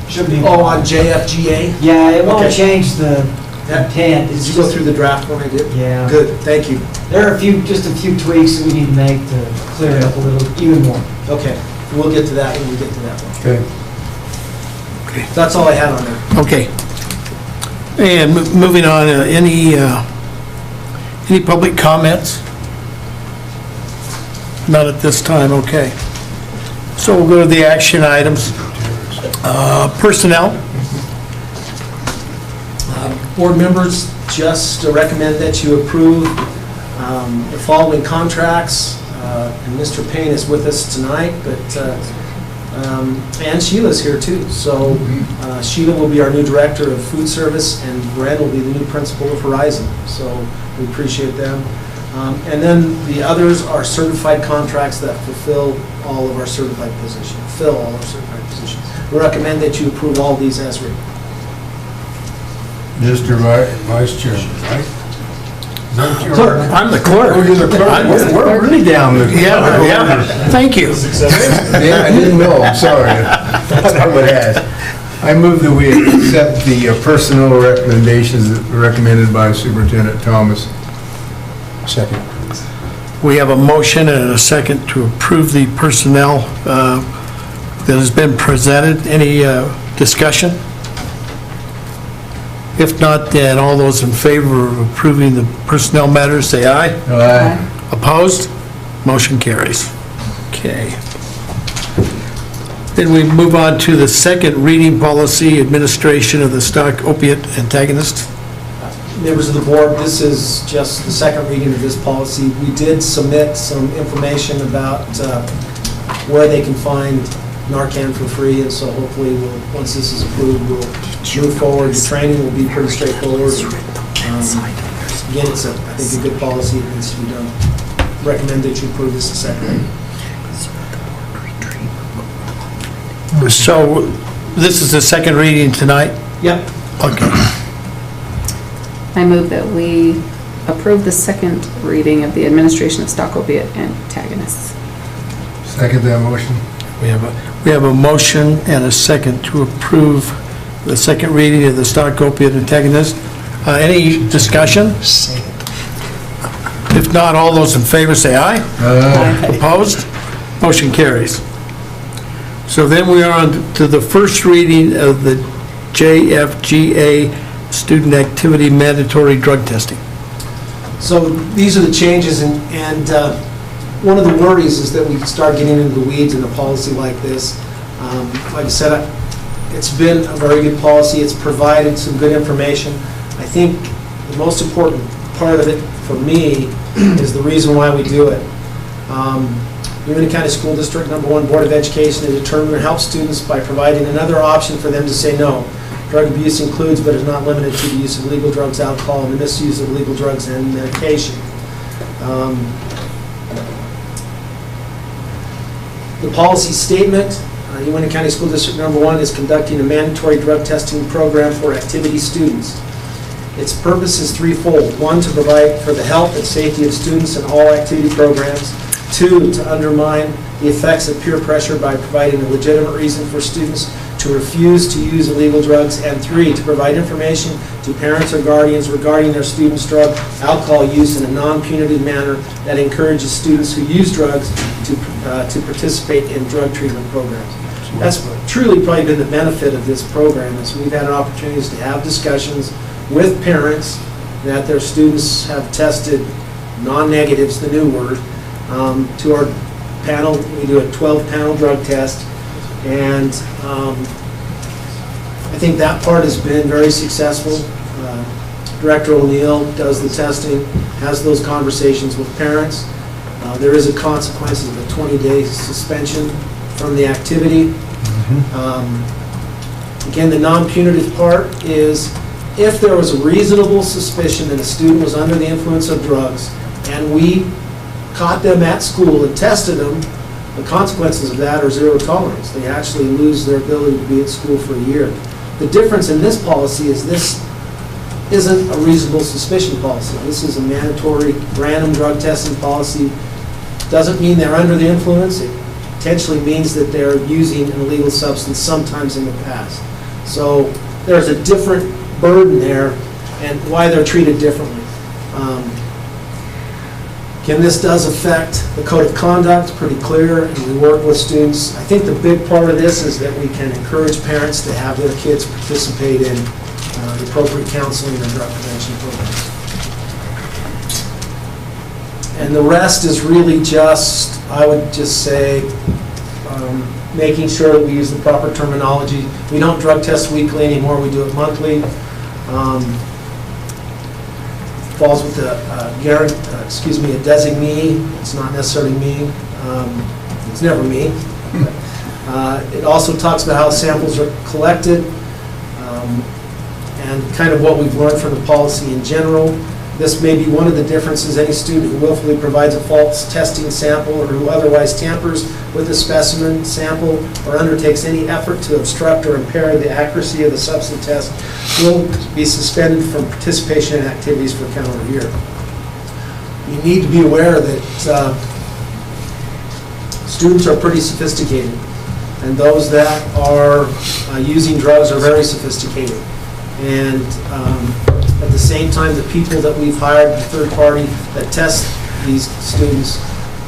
Should be. Oh, on JFGA? Yeah, it won't Okay. change the intent. Did It's you go just- through the draft when I did? Yeah. Good, thank you. There are just a few tweaks that we need to make to clear it up a little, even more. Okay, we'll get to that when we get to that one. Okay. That's all I had on there. Okay. And moving on, any public comments? Not at this time, okay. So we'll go to the action items. Personnel. Board members, just recommend that you approve the following contracts. And Mr. Payne is with us tonight, but, and Sheila's here too. So Sheila will be our new director of food service, and Brad will be the new principal of Horizon. So we appreciate them. And then the others are certified contracts that fulfill all of our certified positions, We recommend that you approve all these as written. Mr. Vice Chairman, right? Is that your- Clerk, I'm the clerk. Oh, you're the clerk. We're really down there. Yeah, thank you. Yeah, I didn't know, I'm sorry. I thought I would ask. I move that we accept the personnel recommendations recommended by Superintendent Thomas. Second. We have a motion and a second to approve the personnel that has been presented. Any discussion? If not, then all those in favor of approving the personnel matters, say aye. Aye. Opposed? Motion carries. Okay. Then we move on to the second reading policy, administration of the stock opiate antagonist. Members of the board, this is just the second reading of this policy. We did submit some information about where they can find Narcan for free, and so hopefully, once this is approved, we'll move forward. The training will be pretty straightforward. Again, it's, I think, a good policy that needs to be done. Recommend that you approve this a second reading. So this is the second reading tonight? Yep. Okay. I move that we approve the second reading of the administration of stock opiate antagonists. Second that motion. We have a motion and a second to approve the second reading of the stock opiate antagonist. Any discussion? If not, all those in favor say aye. Aye. Opposed? Motion carries. So then we are on to the first reading of the JFGA student activity mandatory drug testing. So these are the changes, and one of the worries is that we start getting into the weeds in a policy like this. Like I said, it's been a very good policy. It's provided some good information. I think the most important part of it for me is the reason why we do it. Union County School District #1 Board of Education to determine and help students by providing another option for them to say no. Drug abuse includes but is not limited to the use of illegal drugs, alcohol, and the misuse of illegal drugs and medication. The policy statement, Union County School District #1 is conducting a mandatory drug testing program for activity students. Its purpose is threefold. One, to provide for the health and safety of students in all activity programs. Two, to undermine the effects of peer pressure by providing a legitimate reason for students to refuse to use illegal drugs. And three, to provide information to parents or guardians regarding their students' drug, alcohol use in a non-punitive manner that encourages students who use drugs to participate in drug treatment programs. That's truly probably been the benefit of this program, is we've had opportunities to have discussions with parents that their students have tested non-negatives, the new word, to our panel. We do a 12-panel drug test, and I think that part has been very successful. Director O'Neill does the testing, has those conversations with parents. There is a consequence of a 20-day suspension from the activity. Again, the non-punitive part is if there was a reasonable suspicion that a student was under the influence of drugs and we caught them at school and tested them, The consequences of that are zero tolerance. They actually lose their ability to be at school for a year. The difference in this policy is this isn't a reasonable suspicion policy. This is a mandatory random drug testing policy. Doesn't mean they're under the influence. It potentially means that they're using an illegal substance sometimes in the past. So there's a different burden there and why they're treated differently. Again, this does affect the code of conduct, pretty clear, and we work with students. I think the big part of this is that we can encourage parents to have their kids participate in the appropriate counseling and drug prevention programs. And the rest is really just, I would just say, making sure that we use the proper terminology. We don't drug test weekly anymore, we do it monthly. Falls with a designee. It's not necessarily me. It's never me. It also talks about how samples are collected and kind of what we've learned from the policy in general. This may be one of the differences. Any student who willfully provides a false testing sample or who otherwise tampers with a specimen sample or undertakes any effort to obstruct or impair the accuracy of the substance test will be suspended from participation in activities for a calendar year. You need to be aware that students are pretty sophisticated, and those that are using drugs are very sophisticated. And at the same time, the people that we've hired, the third party that test these students,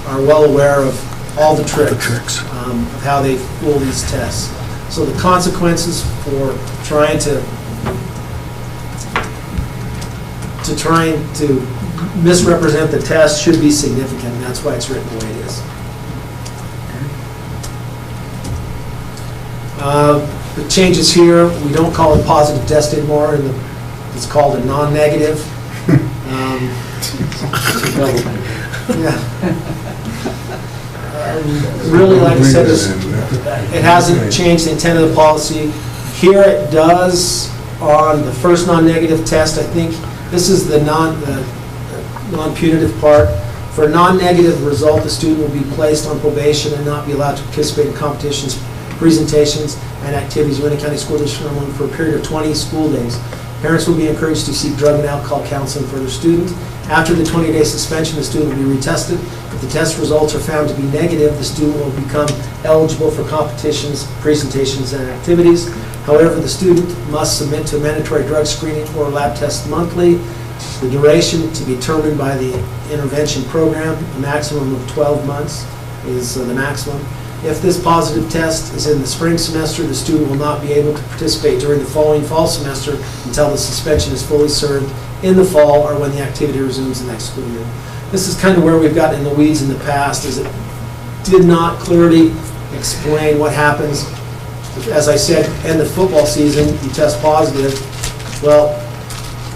are well aware of all the tricks of how they fool these tests. So the consequences for trying to misrepresent the test should be significant, and that's why it's written the way it is. The changes here, we don't call it positive test anymore, and it's called a non-negative. Really, like I said, it hasn't changed the intent of the policy. Here it does on the first non-negative test. I think this is the non-punitive part. For a non-negative result, the student will be placed on probation and not be allowed to participate in competitions, presentations, and activities of any county school district for a period of 20 school days. Parents will be encouraged to seek drug and alcohol counseling for their student. After the 20-day suspension, the student will be retested. If the test results are found to be negative, the student will become eligible for competitions, presentations, and activities. However, the student must submit to a mandatory drug screening or lab test monthly. The duration to be determined by the intervention program, a maximum of 12 months is the maximum. If this positive test is in the spring semester, the student will not be able to participate during the following fall semester until the suspension is fully served in the fall or when the activity resumes the next school year. This is kind of where we've gotten in the weeds in the past, is it did not clearly explain what happens. As I said, end of football season, you test positive. Well,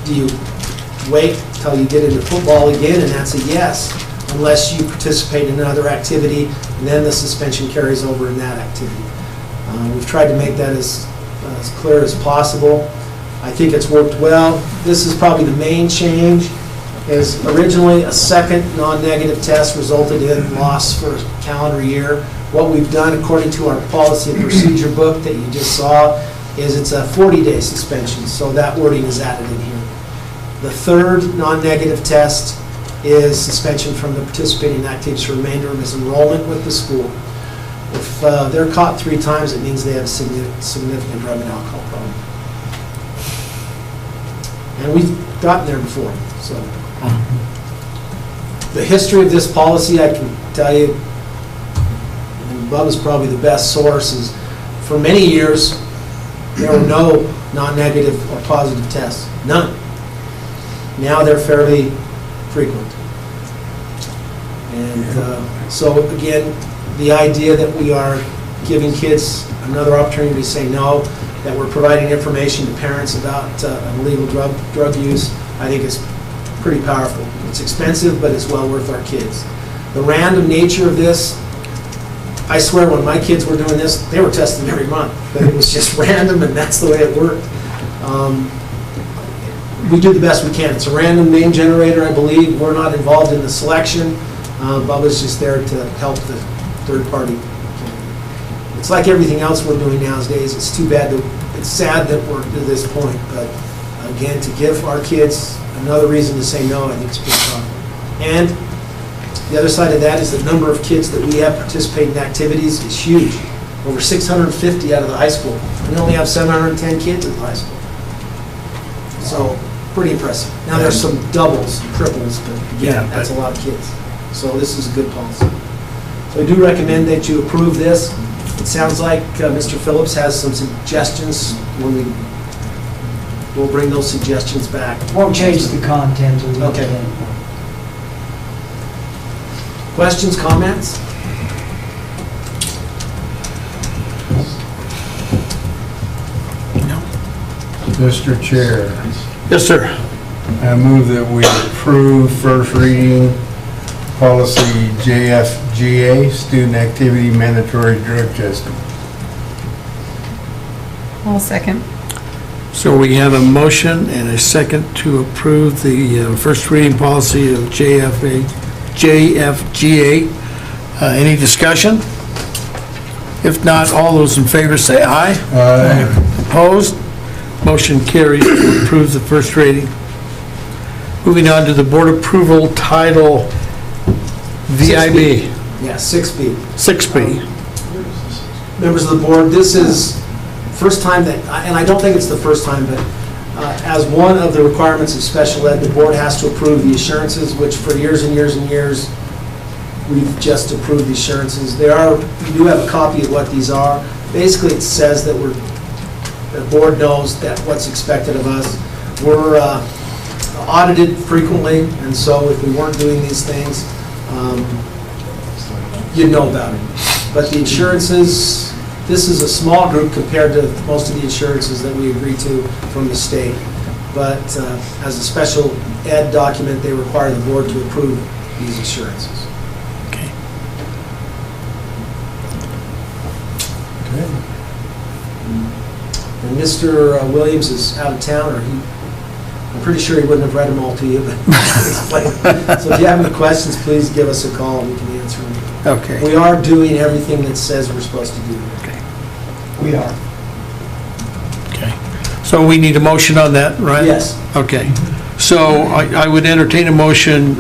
do you wait till you get into football again, and that's a yes, unless you participate in another activity, and then the suspension carries over in that activity. We've tried to make that as clear as possible. I think it's worked well. This is probably the main change, is originally a second non-negative test resulted in loss for a calendar year. What we've done, according to our policy and procedure book that you just saw, is it's a 40-day suspension, so that wording is added in here. The third non-negative test is suspension from the participating activities for the remainder of his enrollment with the school. If they're caught 3 times, it means they have a significant drug and alcohol problem. And we've gotten there before, so. The history of this policy, I can tell you, and Bub is probably the best source, is for many years, there were no non-negative or positive tests, none. Now they're fairly frequent. And so again, the idea that we are giving kids another opportunity to say no, that we're providing information to parents about illegal drug use, I think is pretty powerful. It's expensive, but it's well worth our kids. The random nature of this, I swear when my kids were doing this, they were testing every month, but it was just random, and that's the way it worked. We do the best we can. It's a random name generator, I believe. We're not involved in the selection. Bubba's just there to help the third-party. It's like everything else we're doing nowadays. It's too bad that, it's sad that we're to this point, but again, to give our kids another reason to say no, I think it's pretty tough. And the other side of that is the number of kids that we have participating in activities is huge. Over 650 out of the high school. We only have 710 kids in the high school. So, pretty impressive. Now, there's some doubles and triples, but again, that's a lot of kids. So this is a good policy. So I do recommend that you approve this. It sounds like Mr. Phillips has some suggestions. We'll bring those suggestions back. Won't change the content of the Okay. event. Questions, comments? Mr. Chair, Yes, sir. I move that we approve first reading policy JFGA, student activity mandatory drug testing. I'll second. So we have a motion and a second to approve the first reading policy of JFGA. Any discussion? If not, all those in favor say aye. Aye. Opposed? Motion carries to approve the first reading. Moving on to the board approval title VIB, Yeah, 6B. 6B. Members of the board, this is first time that, and I don't think it's the first time, but as one of the requirements of special ed, the board has to approve the assurances, which for years and years and years, we've just approved the assurances. We do have a copy of what these are. Basically, it says that the board knows that what's expected of us. We're audited frequently, and so if we weren't doing these things, you'd know about it. But the insurances, this is a small group compared to most of the insurances that we agree to from the state. But as a special ed document, they require the board to approve these insurances. Okay. And Mr. Williams is out of town, or I'm pretty sure he wouldn't have read them all to you, but explain. So if you have any questions, please give us a call and we can answer them. Okay. We are doing everything that says we're supposed to do. We are. Okay. So we need a motion on that, right? Yes. Okay. So I would entertain a motion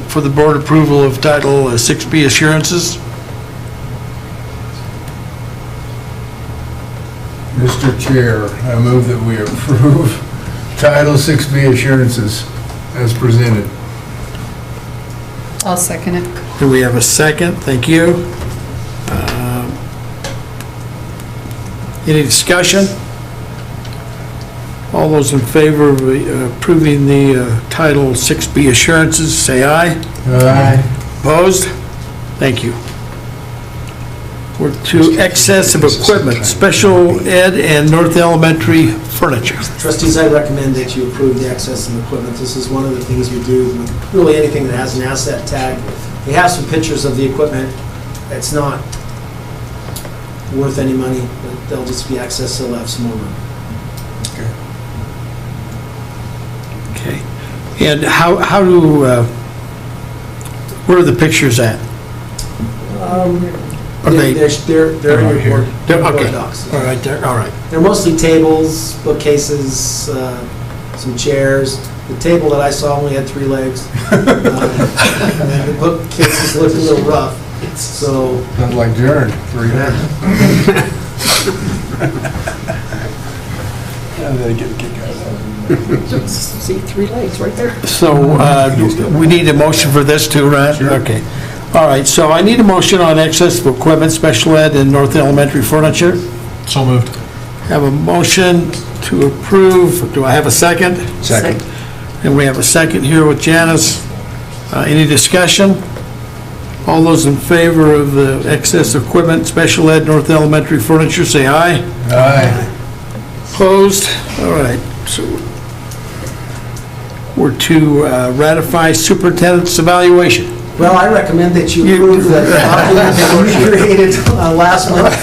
for the board approval of Title 6B Assurances. Mr. Chair, I move that we approve Title 6B assurances as presented. I'll second it. Do we have a second? Thank you. Any discussion? All those in favor of approving the Title 6B assurances, say aye. Aye. Opposed? Thank you. We're to excess of equipment, special ed and North Elementary furniture. Trustees, I recommend that you approve the excess of equipment. This is one of the things we do with really anything that has an asset tag. We have some pictures of the equipment. It's not worth any money, but they'll just be excess, so they'll have some more room. Okay. And how do, where are the pictures at? Are they? They're in your board Okay. docs. All right, there, all right. They're mostly tables, bookcases, some chairs. The table that I saw only had 3 legs. And the bookcases looked a little rough, so. Sounds like Jared, 3 days. See 3 legs right there. So we need a motion for this too, right? Sure. Okay. All right, so I need a motion on excess of equipment, special ed and North Elementary furniture. So moved. Have a motion to approve. Do I have a second? Second. And we have a second here with Janice. Any discussion? All those in favor of the excess equipment, special ed, North Elementary furniture, say aye. Aye. Opposed? All right, so we're to ratify superintendent's evaluation. Well, I recommend that you approve the document that was created last month.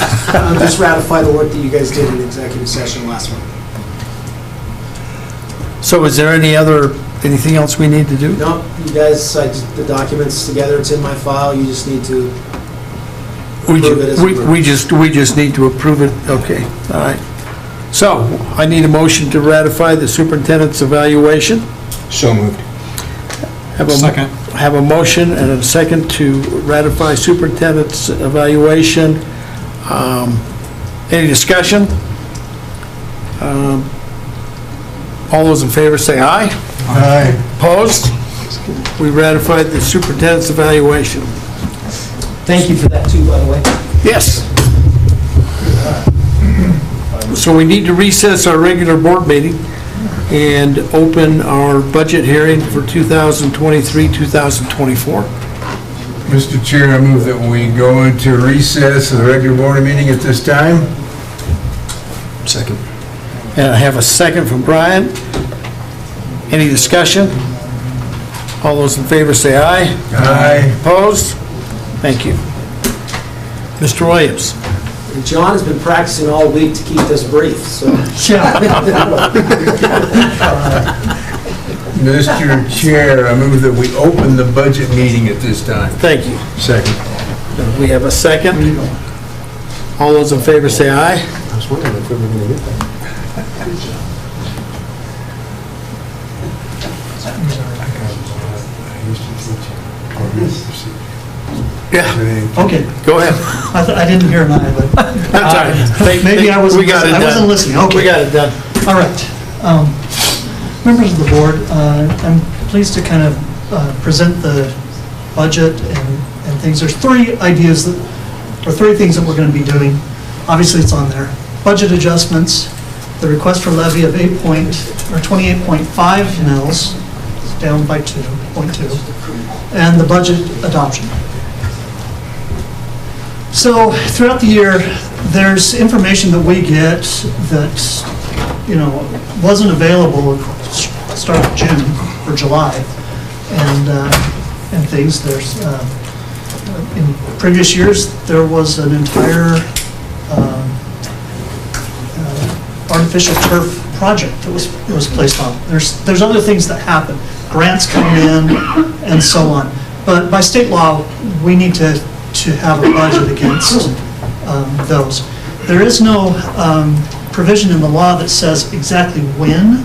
Just ratify the work that you guys did in executive session last month. So is there anything else we need to do? No, you guys, the document's together, it's in my file, you just need to approve it as a group. We just need to approve it, okay, all right. So, I need a motion to ratify the superintendent's evaluation. So moved. Second. Have a motion and a second to ratify superintendent's evaluation. Any discussion? All those in favor say aye. Aye. Opposed? We ratified the superintendent's evaluation. Thank you for that too, by the way. Yes. So we need to recess our regular board meeting and open our budget hearing for 2023-2024. Mr. Chair, I move that we go into recess of the regular board meeting at this time. Second. And I have a second from Brian. Any discussion? All those in favor say aye. Aye. Opposed? Thank you. Mr. Williams. John has been practicing all week to keep this brief, so. Mr. Chair, I move that we open the budget meeting at this time. Thank you. Second. We have a second. All those in favor say aye. I was wondering if we were going to get that. Yeah, Okay, go ahead. I didn't hear an aye, but. That's all right. Maybe I wasn't We got it listening. I wasn't done. listening, okay. We got it done. All right. Members of the board, I'm pleased to kind of present the budget and things. There's three ideas that, or three things that we're going to be doing. Obviously, it's on there. Budget adjustments, the request for levy of 28.5 mils, down by 2.2, and the budget adoption. So throughout the year, there's information that we get that, wasn't available at the start of June or July, and things. There's in previous years there was an entire artificial turf project that was placed on. There's other things that happen. Grants come in and so on. But by state law, we need to have a budget against those. There is no provision in the law that says exactly when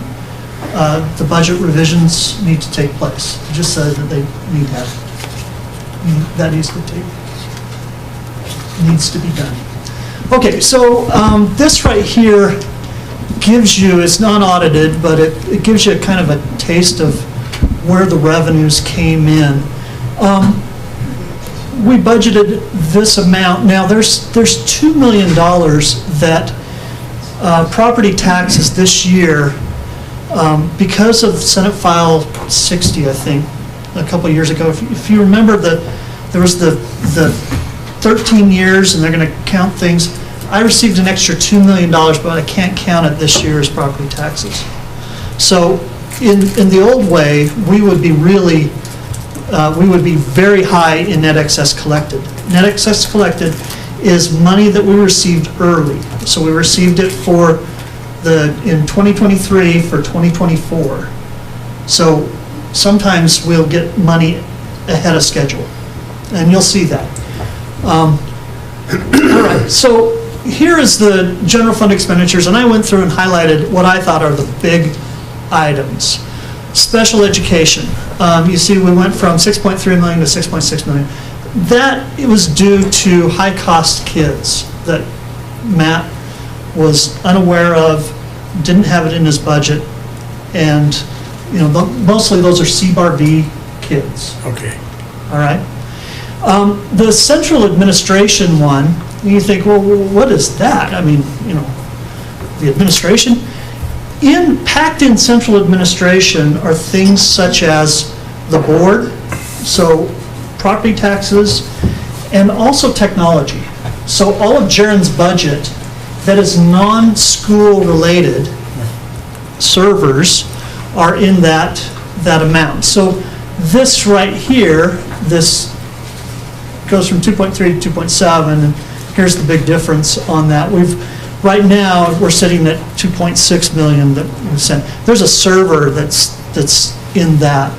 the budget revisions need to take place. It just says that they need to have, that needs to be done. Okay, so this right here gives you, it's non-audited, but it gives you a kind of a taste of where the revenues came in. We budgeted this amount. Now, there's $2 million that property taxes this year, because of Senate File 60, I think, a couple of years ago. If you remember, there was the 13 years, and they're going to count things. I received an extra $2 million, but I can't count it this year as property taxes. So in the old way, we would be very high in net excess collected. Net excess collected is money that we received early. So we received it in 2023 for 2024. So sometimes we'll get money ahead of schedule, and you'll see that. All right, so here is the general fund expenditures, and I went through and highlighted what I thought are the big items. Special education. You see we went from 6.3 million to 6.6 million. That it was due to high-cost kids that Matt was unaware of, didn't have it in his budget, and mostly those are CBAR B kids. Okay. All right. The central administration one, you think, well, what is that? I mean, the administration. Packed in central administration are things such as the board, so property taxes, and also technology. So all of Jaren's budget that is non-school related, servers, are in that amount. So this right here, this goes from 2.3 to 2.7, and here's the big difference on that. Right now, we're sitting at 2.6 million that we sent. There's a server that's in that.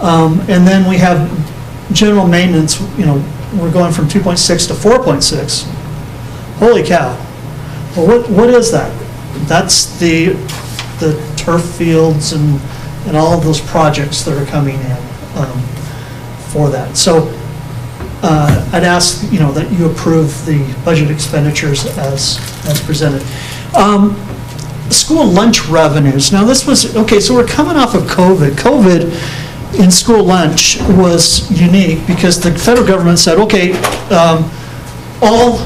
And then we have general maintenance, we're going from 2.6 to 4.6. Holy cow. Well, what is that? That's the turf fields and all of those projects that are coming in for that. So I'd ask, that you approve the budget expenditures as presented. School lunch revenues. Now this was, okay, so we're coming off of COVID. COVID in school lunch was unique because the federal government said, okay, all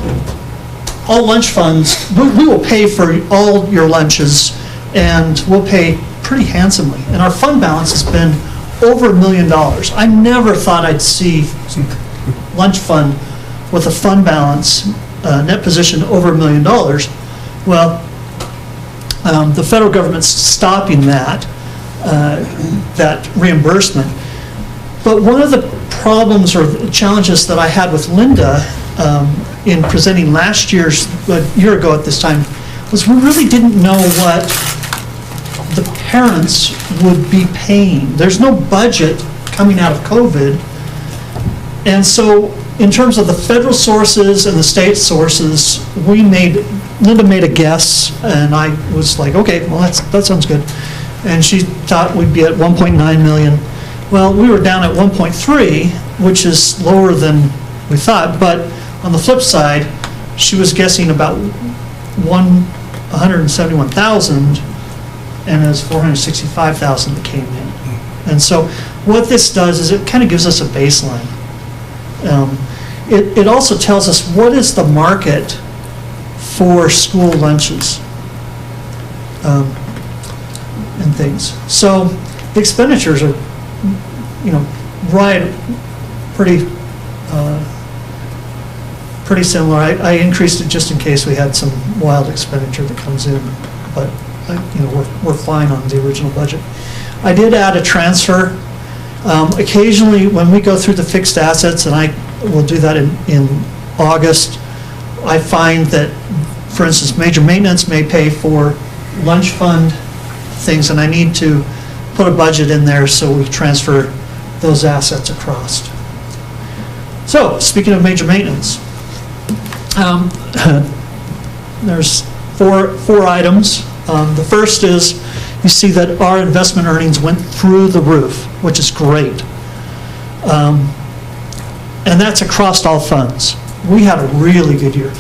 lunch funds, we will pay for all your lunches and we'll pay pretty handsomely. And our fund balance has been over $1 million. I never thought I'd see lunch fund with a fund balance, net position over $1 million. Well, the federal government's stopping that reimbursement. But one of the problems or challenges that I had with Linda in presenting a year ago at this time, was we really didn't know what the parents would be paying. There's no budget coming out of COVID. And so in terms of the federal sources and the state sources, Linda made a guess, and I was like, okay, well, that sounds good. And she thought we'd be at 1.9 million. Well, we were down at 1.3, which is lower than we thought, but on the flip side, she was guessing about 171,000, and it was 465,000 that came in. And so what this does is it kind of gives us a baseline. It also tells us what is the market for school lunches and things. So the expenditures are, pretty similar. I increased it just in case we had some wild expenditure that comes in, but we're fine on the original budget. I did add a transfer. Occasionally, when we go through the fixed assets, and I will do that in August, I find that, for instance, major maintenance may pay for lunch fund things, and I need to put a budget in there so we transfer those assets across. So, speaking of major maintenance, there's four items. The first is, you see that our investment earnings went through the roof, which is great. And that's across all funds. We had a really good year.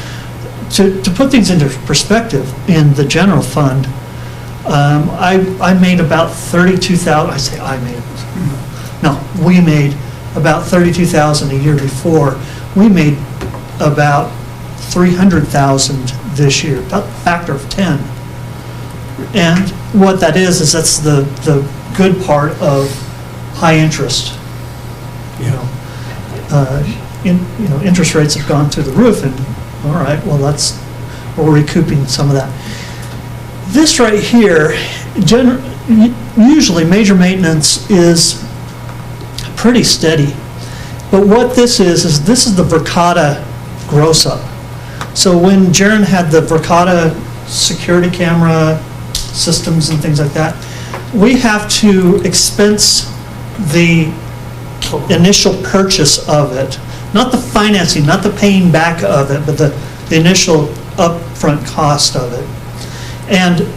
To put things into perspective, in the general fund, I made about 32,000, I say I made, no, we made about 32,000 a year before. We made about 300,000 this year, about a factor of 10. And what that is that's the good part of high interest. Interest rates have gone through the roof, and all right, well, we're recouping some of that. This right here, usually major maintenance is pretty steady. But what this is this is the Verkada gross up. So when Jaron had the Verkada security camera systems and things like that, we have to expense the initial purchase of it, not the financing, not the paying back of it, but the initial upfront cost of it. And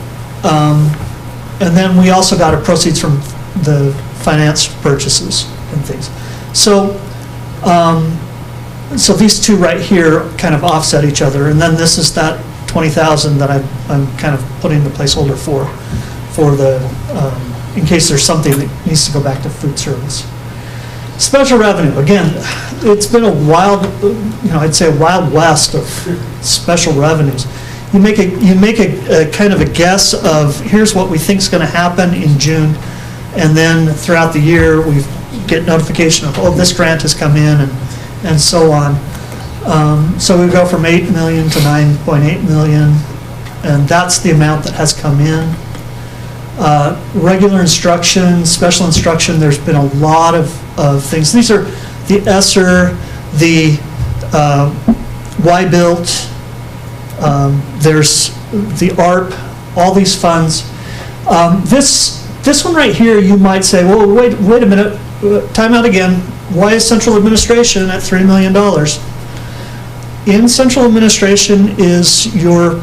then we also got our proceeds from the finance purchases and things. So so these two right here kind of offset each other, and then this is that 20,000 that I'm kind of putting the placeholder for the in case there's something that needs to go back to food service. Special revenue, again, it's been a wild, I'd say a wild west of special revenues. You make a kind of a guess of here's what we think is going to happen in June, and then throughout the year we get notification of, oh, this grant has come in, and so on. So we go from 8 million to 9.8 million, and that's the amount that has come in. Regular instruction, special instruction, there's been a lot of things. These are the ESSER, the Y-Built, there's the ARP, all these funds. This one right here, you might say, well, wait a minute, time out again, why is central administration at $3 million? In central administration is your,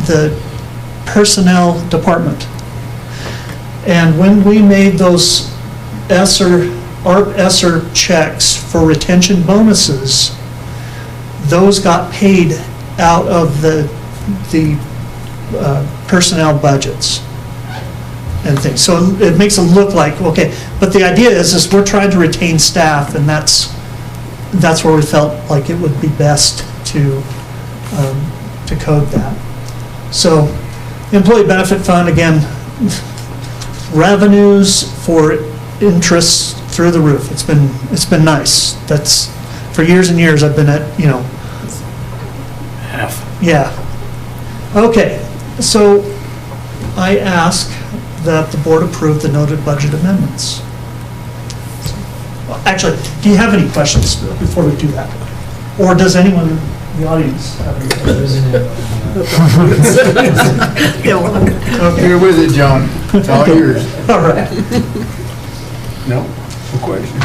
the personnel department. And when we made those ARP-ESSER checks for retention bonuses, those got paid out of the personnel budgets and things. So it makes it look like, okay, but the idea is we're trying to retain staff, and that's where we felt like it would be best to code that. So employee benefit fund, again, revenues for interest through the roof. It's been nice. That's, for years and years, I've been at, Half. yeah. Okay, so I ask that the board approve the noted budget amendments. Well, actually, do you have any questions before we do that? Or does anyone in the audience have any questions? You're with it, John. It's all yours. All right. No question.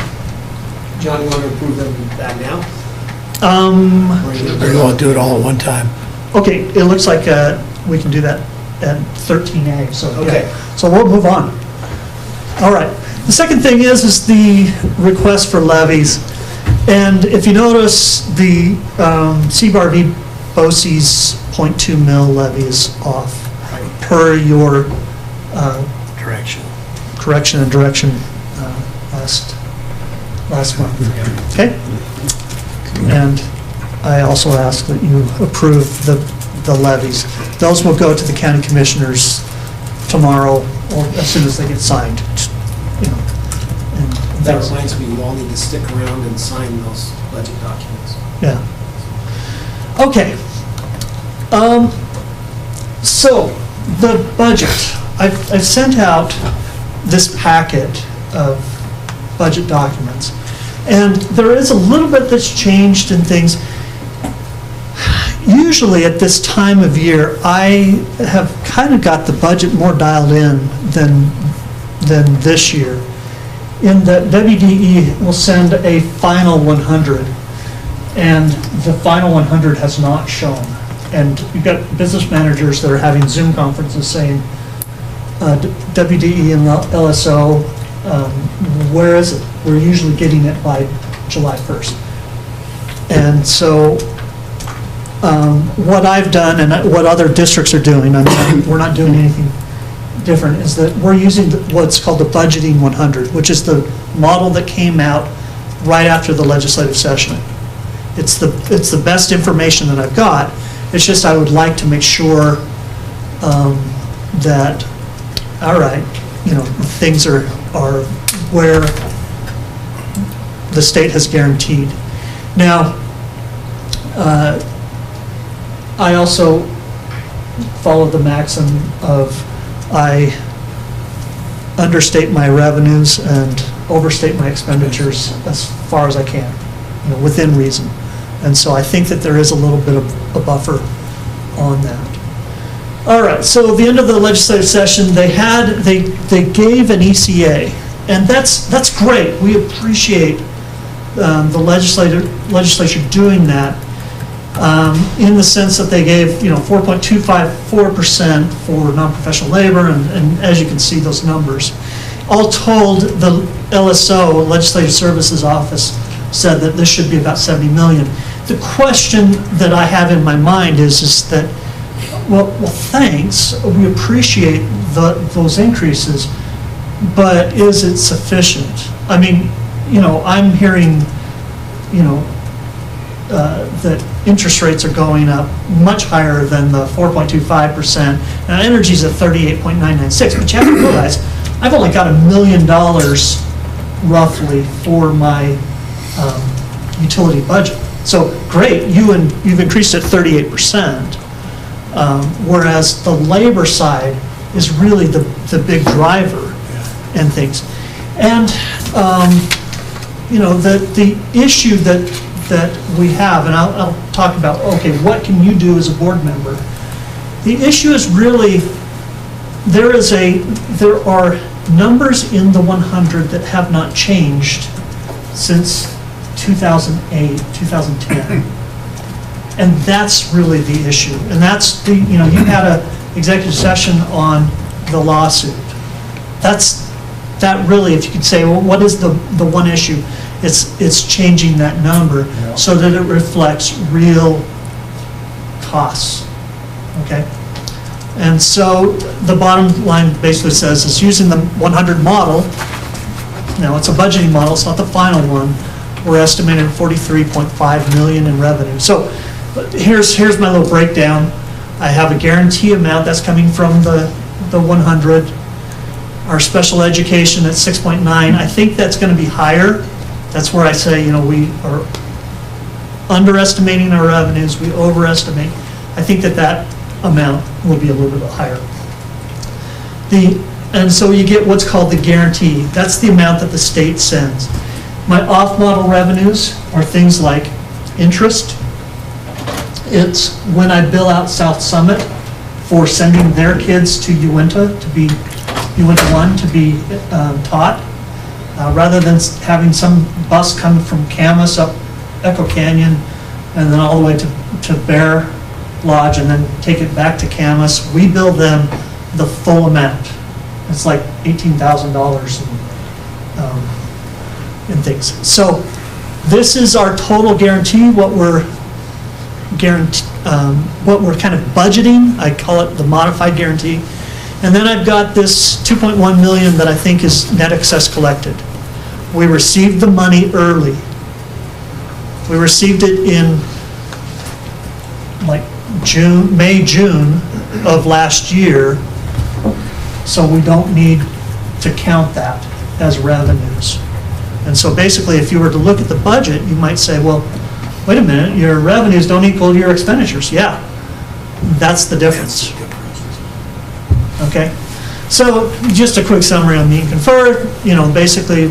John, you want to approve them back now? Or you- We won't do it all at one time. Okay, it looks like we can do that at 13A, so. yeah. Okay. So we'll move on. All right. The second thing is the request for levies. And if you notice, the CBAR v. BOCES .2 mil levy is off per your Direction. correction and direction last month. Okay? And I also ask that you approve the levies. Those will go to the county commissioners tomorrow, or as soon as they get signed. And That reminds me, you all need to stick around and sign those budget documents. yeah. Okay. So, the budget. I've sent out this packet of budget documents, and there is a little bit that's changed in things. Usually at this time of year, I have kind of got the budget more dialed in than this year. In that WDE will send a final 100, and the final 100 has not shown. And you've got business managers that are having Zoom conferences saying, WDE and LSO, where is it? We're usually getting it by July 1st. And so what I've done and what other districts are doing, we're not doing anything different, is that we're using what's called the budgeting 100, which is the model that came out right after the legislative session. It's the best information that I've got. It's just I would like to make sure that, all right, things are where the state has guaranteed. Now, I also follow the maxim of I understate my revenues and overstate my expenditures as far as I can, within reason. And so I think that there is a little bit of a buffer on that. All right, so at the end of the legislative session, they gave an ECA, and that's great. We appreciate the legislature doing that in the sense that they gave 4.254% for non-professional labor, and as you can see, those numbers. All told, the LSO, Legislative Services Office, said that this should be about 70 million. The question that I have in my mind is that, well, thanks, we appreciate those increases, but is it sufficient? I mean, I'm hearing, that interest rates are going up much higher than the 4.25%. Now, energy's at 38.996, but you have to realize, I've only got $1 million roughly for my utility budget. So great, you've increased it 38%, whereas the labor side is really the big driver and things. And the issue that we have, and I'll talk about, okay, what can you do as a board member? The issue is really, there are numbers in the 100 that have not changed since 2008, 2010. And that's really the issue. And that's the, you had a executive session on the lawsuit. That really, if you could say, well, what is the one issue? It's changing that number so that it reflects real costs, okay? And so the bottom line basically says it's using the 100 model. Now, it's a budgeting model, it's not the final one. We're estimating 43.5 million in revenue. So here's my little breakdown. I have a guarantee amount that's coming from the 100. Our special education at 6.9. I think that's going to be higher. That's where I say, we are underestimating our revenues, we overestimate. I think that amount will be a little bit higher. And so you get what's called the guarantee. That's the amount that the state sends. My off-model revenues are things like interest. It's when I bill out South Summit for sending their kids to Uinta to be Uinta 1 to be taught, rather than having some bus come from Camas up Echo Canyon and then all the way to Bear Lodge and then take it back to Camas. We bill them the full amount. It's like $18,000 and things. So this is our total guarantee, what we're kind of budgeting. I call it the modified guarantee. And then I've got this 2.1 million that I think is net excess collected. We received the money early. We received it in like May, June of last year, so we don't need to count that as revenues. And so basically, if you were to look at the budget, you might say, well, wait a minute, your revenues don't equal your expenditures. Yeah, that's the difference. Okay, so just a quick summary on meet and confer. Basically,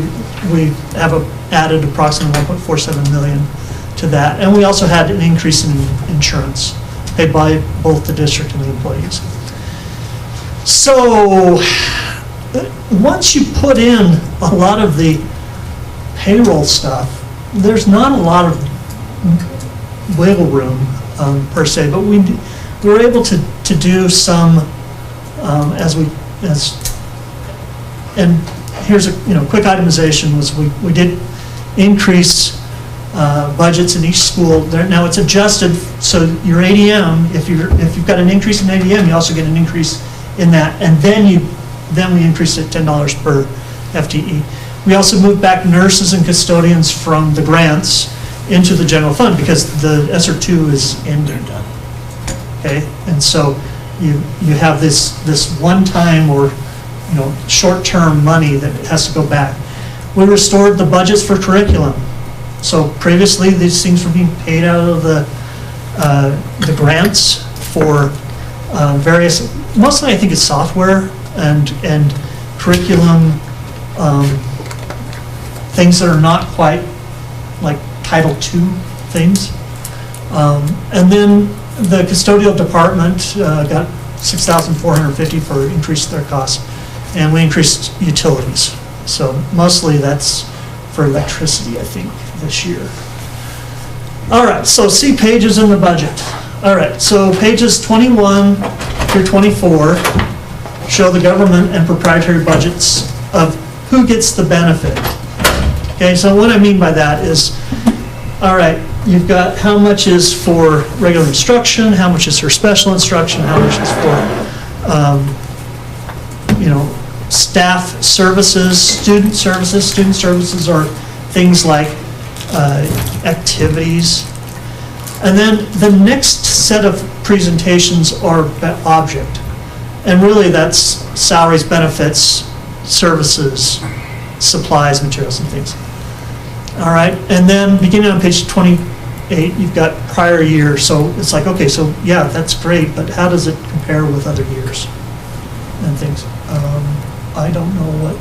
we have added approximately 1.47 million to that, and we also had an increase in insurance paid by both the district and the employees. So once you put in a lot of the payroll stuff, there's not a lot of wiggle room per se, but we were able to do some. And here's a quick itemization was we did increase budgets in each school. Now it's adjusted, so your ADM, if you've got an increase in ADM, you also get an increase in that, and then we increased it $10 per FTE. We also moved back nurses and custodians from the grants into the general fund because the ESSER 2 is ending. Okay, and so you have this one-time or short-term money that has to go back. We restored the budgets for curriculum. So previously these things were being paid out of the grants for various, mostly I think it's software and curriculum, things that are not quite like Title II things. And then the custodial department got $6,450 for increased their costs, and we increased utilities. So mostly that's for electricity, I think, this year. All right, so see pages in the budget. All right, so pages 21 through 24 show the government and proprietary budgets of who gets the benefit. Okay, so what I mean by that is, all right, you've got how much is for regular instruction, how much is for special instruction, how much is for, staff services, student services. Student services are things like activities. And then the next set of presentations are object. And really that's salaries, benefits, services, supplies, materials, and things. All right, and then beginning on page 28, you've got prior year. So it's like, okay, so yeah, that's great, but how does it compare with other years and things? I don't know what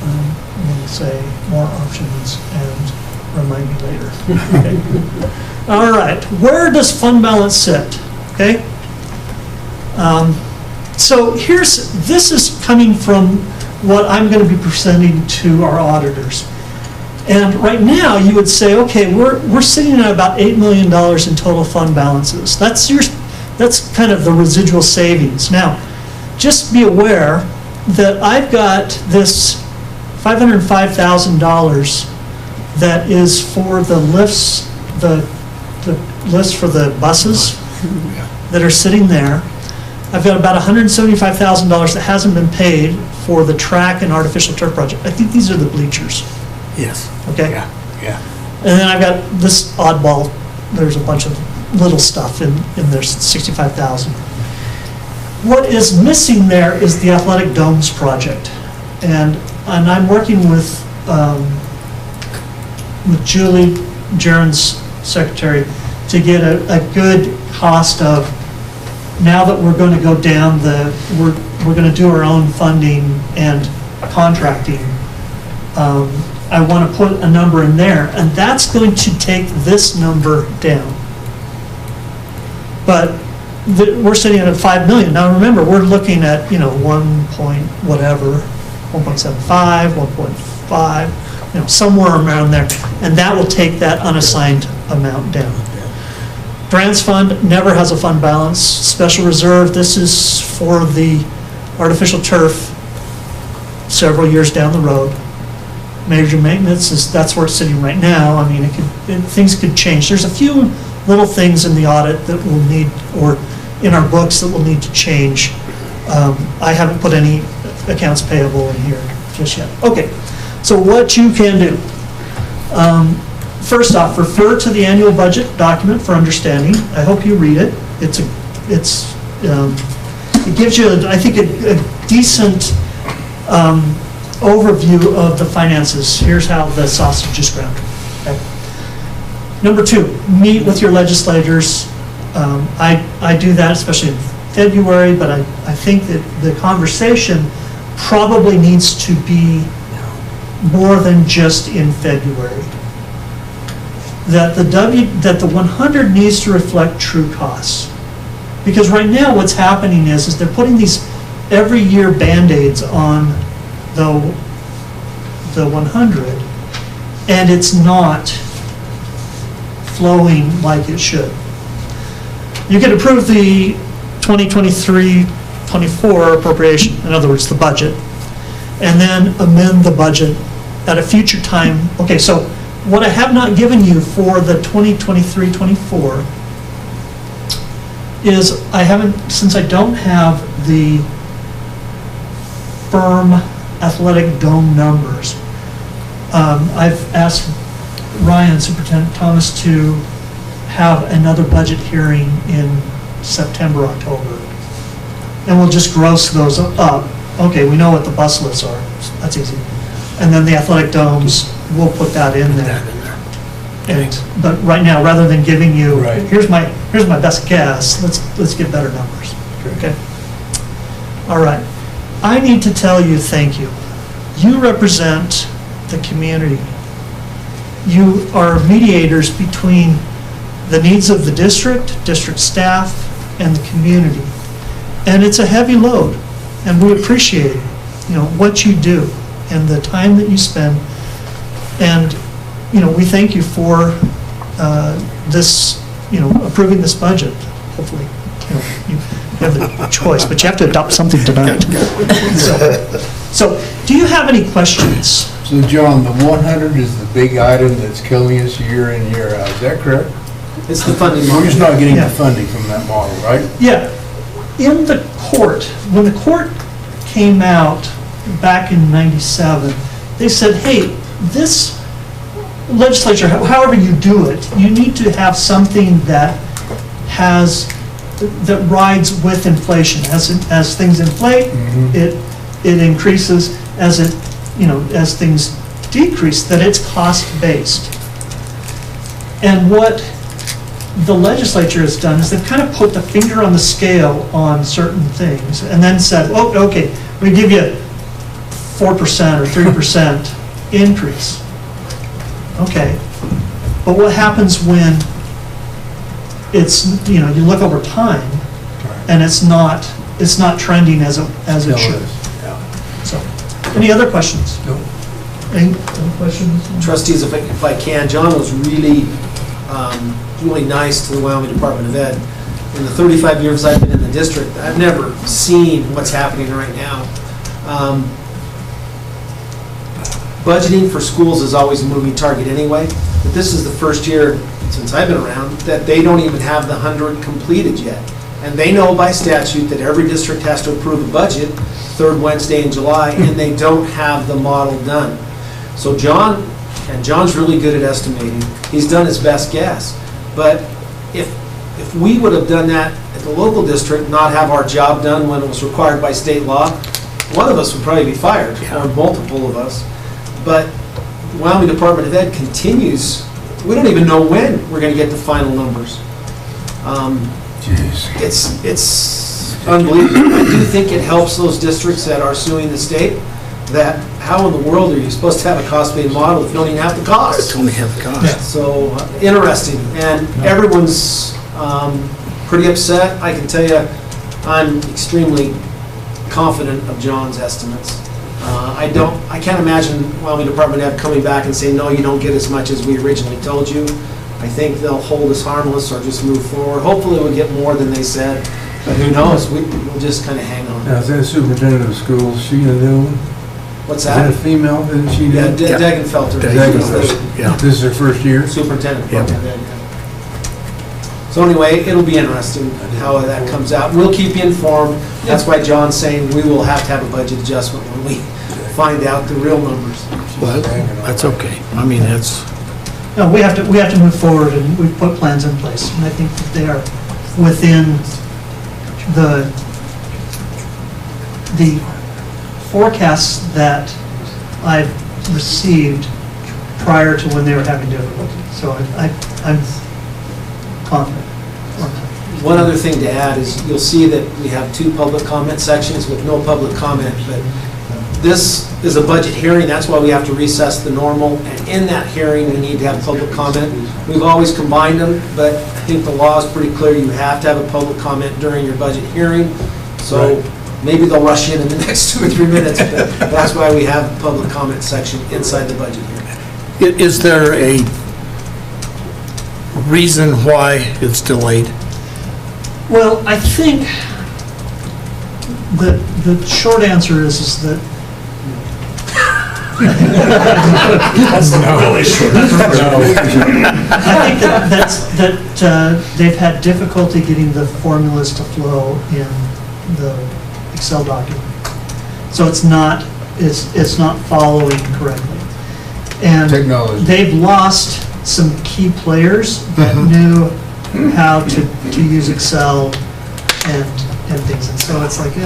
I'm going to say. More options and remind me later. Okay. All right, where does fund balance sit? Okay. So this is coming from what I'm going to be presenting to our auditors. And right now, you would say, okay, we're sitting at about $8 million in total fund balances. That's kind of the residual savings. Now, just be aware that I've got this $505,000 that is for the lifts, the lifts for the buses that are sitting there. I've got about $175,000 that hasn't been paid for the track and artificial turf project. I think these are the bleachers. Yes. Okay? Yeah. And then I've got this oddball, there's a bunch of little stuff in there, 65,000. What is missing there is the athletic domes project. And I'm working with Julie, Jaron's secretary, to get a good cost of, now that we're going to go down we're going to do our own funding and contracting, I want to put a number in there, and that's going to take this number down. But we're sitting at $5 million. Now remember, we're looking at, 1 point whatever, 1.75, 1.5, somewhere around there, and that will take that unassigned amount down. Grants fund never has a fund balance. Special reserve, this is for the artificial turf several years down the road. Major maintenance that's where it's sitting right now. I mean, things could change. There's a few little things in the audit that will need, or in our books that will need to change. I haven't put any accounts payable in here just yet. Okay, so what you can do. First off, refer to the annual budget document for understanding. I hope you read it. It gives you, I think, a decent overview of the finances. Here's how the sausage is ground. Okay. Number 2, meet with your legislators. I do that, especially in February, but I think that the conversation probably needs to be more than just in February. That the 100 needs to reflect true costs. Because right now what's happening is they're putting these every year Band-Aids on the 100, and it's not flowing like it should. You can approve the 2023-24 appropriation, in other words, the budget, and then amend the budget at a future time. Okay, so what I have not given you for the 2023-24 is since I don't have the firm athletic dome numbers, I've asked Ryan, Superintendent Thomas, to have another budget hearing in September, October. And we'll just gross those up. Okay, we know what the bus lifts are. That's easy. And then the athletic domes, we'll put that in there. But right now, rather than giving you, here's my best guess, let's get better numbers. Okay. All right. I need to tell you thank you. You represent the community. You are mediators between the needs of the district staff, and the community. And it's a heavy load, and we appreciate what you do and the time that you spend. And we thank you for this, approving this budget. Hopefully, you have the choice, but you have to adopt something tonight. So, do you have any questions? So, John, the 100 is the big item that's killing us year in, year out. Is that correct? It's the funding model. We're just not getting the funding from that model, right? Yeah. In the court, when the court came out back in '97, they said, hey, this legislature, however you do it, you need to have something that rides with inflation. As things inflate, it increases. As things decrease, that it's cost-based. And what the legislature has done is they've kind of put the finger on the scale on certain things and then said, oh, okay, we give you 4% or 3% increase. Okay, but what happens when it's, you look over time and it's not it's not trending as it should. So, any other questions? No. Any other questions? Trustees, if I can, John was really, really nice to the Wyoming Department of Ed. In the 35 years I've been in the district, I've never seen what's happening right now. Budgeting for schools is always a moving target anyway, but this is the first year since I've been around that they don't even have the 100 completed yet. And they know by statute that every district has to approve a budget third Wednesday in July, and they don't have the model done. So John's really good at estimating. He's done his best guess. But if we would have done that at the local district, not have our job done when it was required by state law, one of us would probably be fired, or multiple of us. But the Wyoming Department of Ed continues, we don't even know when we're going to get the final numbers. It's unbelievable. I do think it helps those districts that are suing the state, that how in the world are you supposed to have a cost-based model if you don't even have the cost? Only have the cost. So, interesting, and everyone's pretty upset. I can tell you, I'm extremely confident of John's estimates. I can't imagine Wyoming Department of Ed coming back and saying, no, you don't get as much as we originally told you. I think they'll hold us harmless or just move forward. Hopefully we'll get more than they said, but who knows? We'll just kind of hang on. Now, is that superintendent of schools, she a new one? What's Is that a female, isn't she? Yeah, Degenfelter. Yeah. This is her first year? Superintendent. Yeah. So anyway, it'll be interesting how that comes out. We'll keep you informed. That's why John's saying we will have to have a budget adjustment when we find out the real numbers. Well, that's okay. I mean, that's, No, we have to move forward, and we've put plans in place, and I think that they are within the forecasts that I've received prior to when they were having difficulty. So I'm confident. One other thing to add is you'll see that we have 2 public comment sections with no public comment, but this is a budget hearing, that's why we have to recess the normal, and in that hearing, we need to have public comment. We've always combined them, but I think the law is pretty clear, you have to have a public comment during your budget hearing, so maybe they'll rush in the next 2 or 3 minutes, but that's why we have a public comment section inside the budget hearing. is there a reason why it's delayed? Well, I think the short answer is that That's really short. I think that they've had difficulty getting the formulas to flow in the Excel document. So it's not following correctly. And Technology. they've lost some key players that knew how to use Excel and things. And so it's like,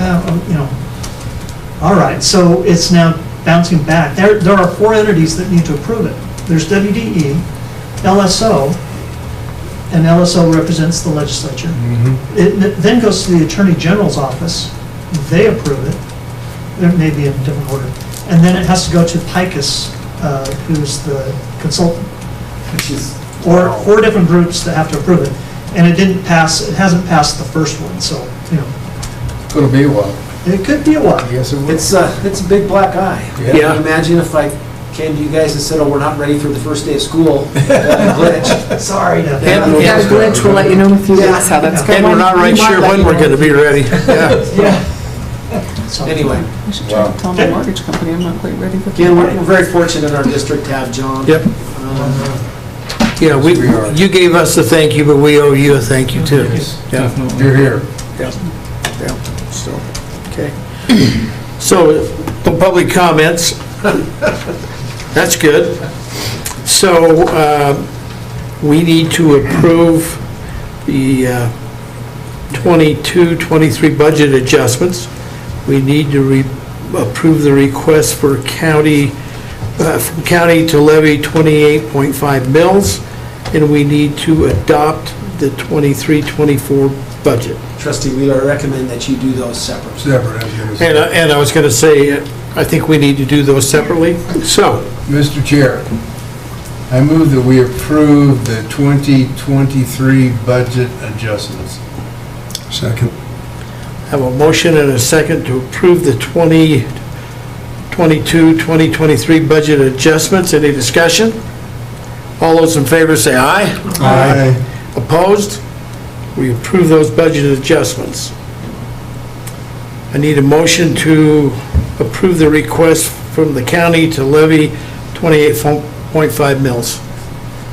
all right, so it's now bouncing back. There are 4 entities that need to approve it. There's WDE, LSO, and LSO represents the legislature. It then goes to the Attorney General's office. They approve it. There may be in a different order. And then it has to go to PICUS, who's the consultant. Which is 4 different groups that have to approve it. And it hasn't passed the first one, so, It's gonna be a while. it could be a while. Yes, it will. It's a big black eye. Yeah. Imagine if I came to you guys and said, oh, we're not ready for the first day of school. Glitch. Sorry. Yeah. We got a glitch, we'll let you know in a few weeks how that's going. And we're not right sure when we're gonna be ready. Yeah. So- Anyway, I should try to tell my mortgage company I'm not quite ready for. again, we're very fortunate in our district to have John. Yep. Yeah, you gave us a thank you, but we owe you a thank you too. Yeah. You're here. Yeah, so, okay. So, no public comments. That's good. So, we need to approve the 22-23 budget adjustments. We need to approve the request for county, from county to levy 28.5 mills, and we need to adopt the 23-24 budget. Trustee Wheeler, I recommend that you do those separate. Separate, I was gonna say. And I was going to say, I think we need to do those separately. So, Mr. Chair, I move that we approve the 2023 budget adjustments. Second. Have a motion and a second to approve the 2022-2023 budget adjustments. Any discussion? All those in favor say aye. Aye. Opposed? We approve those budget adjustments. I need a motion to approve the request from the county to levy 28.5 mils.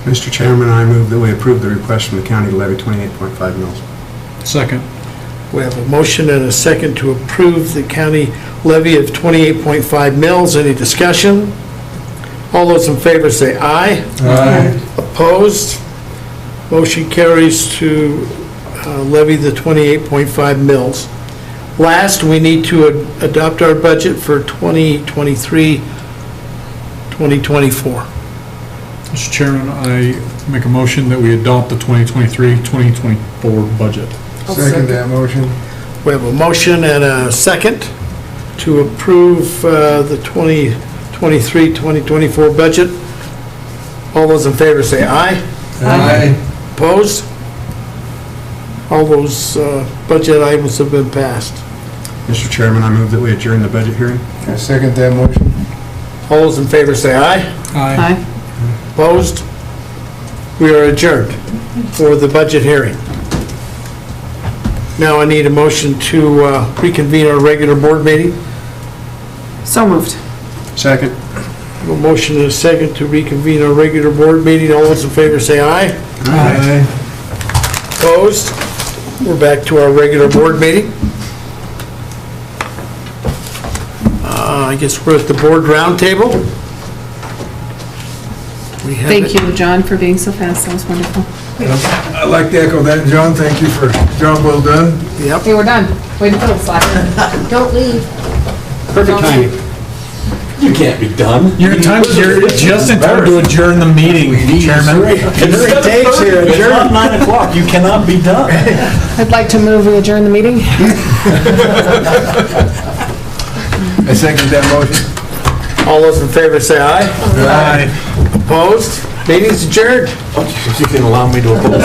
Mr. Chairman, I move that we approve the request from the county to levy 28.5 mils. Second. We have a motion and a second to approve the county levy of 28.5 mils. Any discussion? All those in favor say aye. Aye. Opposed? Motion carries to levy the 28.5 mils. Last, we need to adopt our budget for 2023-2024. Mr. Chairman, I make a motion that we adopt the 2023-2024 budget. Second that motion. We have a motion and a second to approve the 2023-2024 budget. All those in favor say aye. Aye. Opposed? All those budget items have been passed. Mr. Chairman, I move that we adjourn the budget hearing. I second that motion. All those in favor say aye. Aye. Opposed? We are adjourned for the budget hearing. Now I need a motion to reconvene our regular board meeting. So moved. Second. A motion and a second to reconvene our regular board meeting. All those in favor say aye. Aye. Opposed? We're back to our regular board meeting. I guess we're at the board roundtable. We have Thank you, John, for being so fast. That was wonderful. I'd like to echo that, John. Thank you for job well done. Yep. Okay, we're done. Way to go, Slacker. Don't leave. Perfect timing. You can't be done. You're just in time to adjourn the meeting, Chairman. It's not 9 o'clock. You cannot be done. I'd like to move we adjourn the meeting. I second that motion. All those in favor say aye. Aye. Opposed? Meeting's adjourned. If you can allow me to oppose.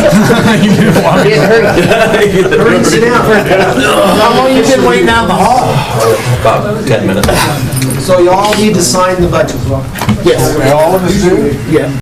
Hurry, sit down. How long you been waiting out in the hall? About 10 minutes. So you all need to sign the budget. Yes. All of us do? Yeah.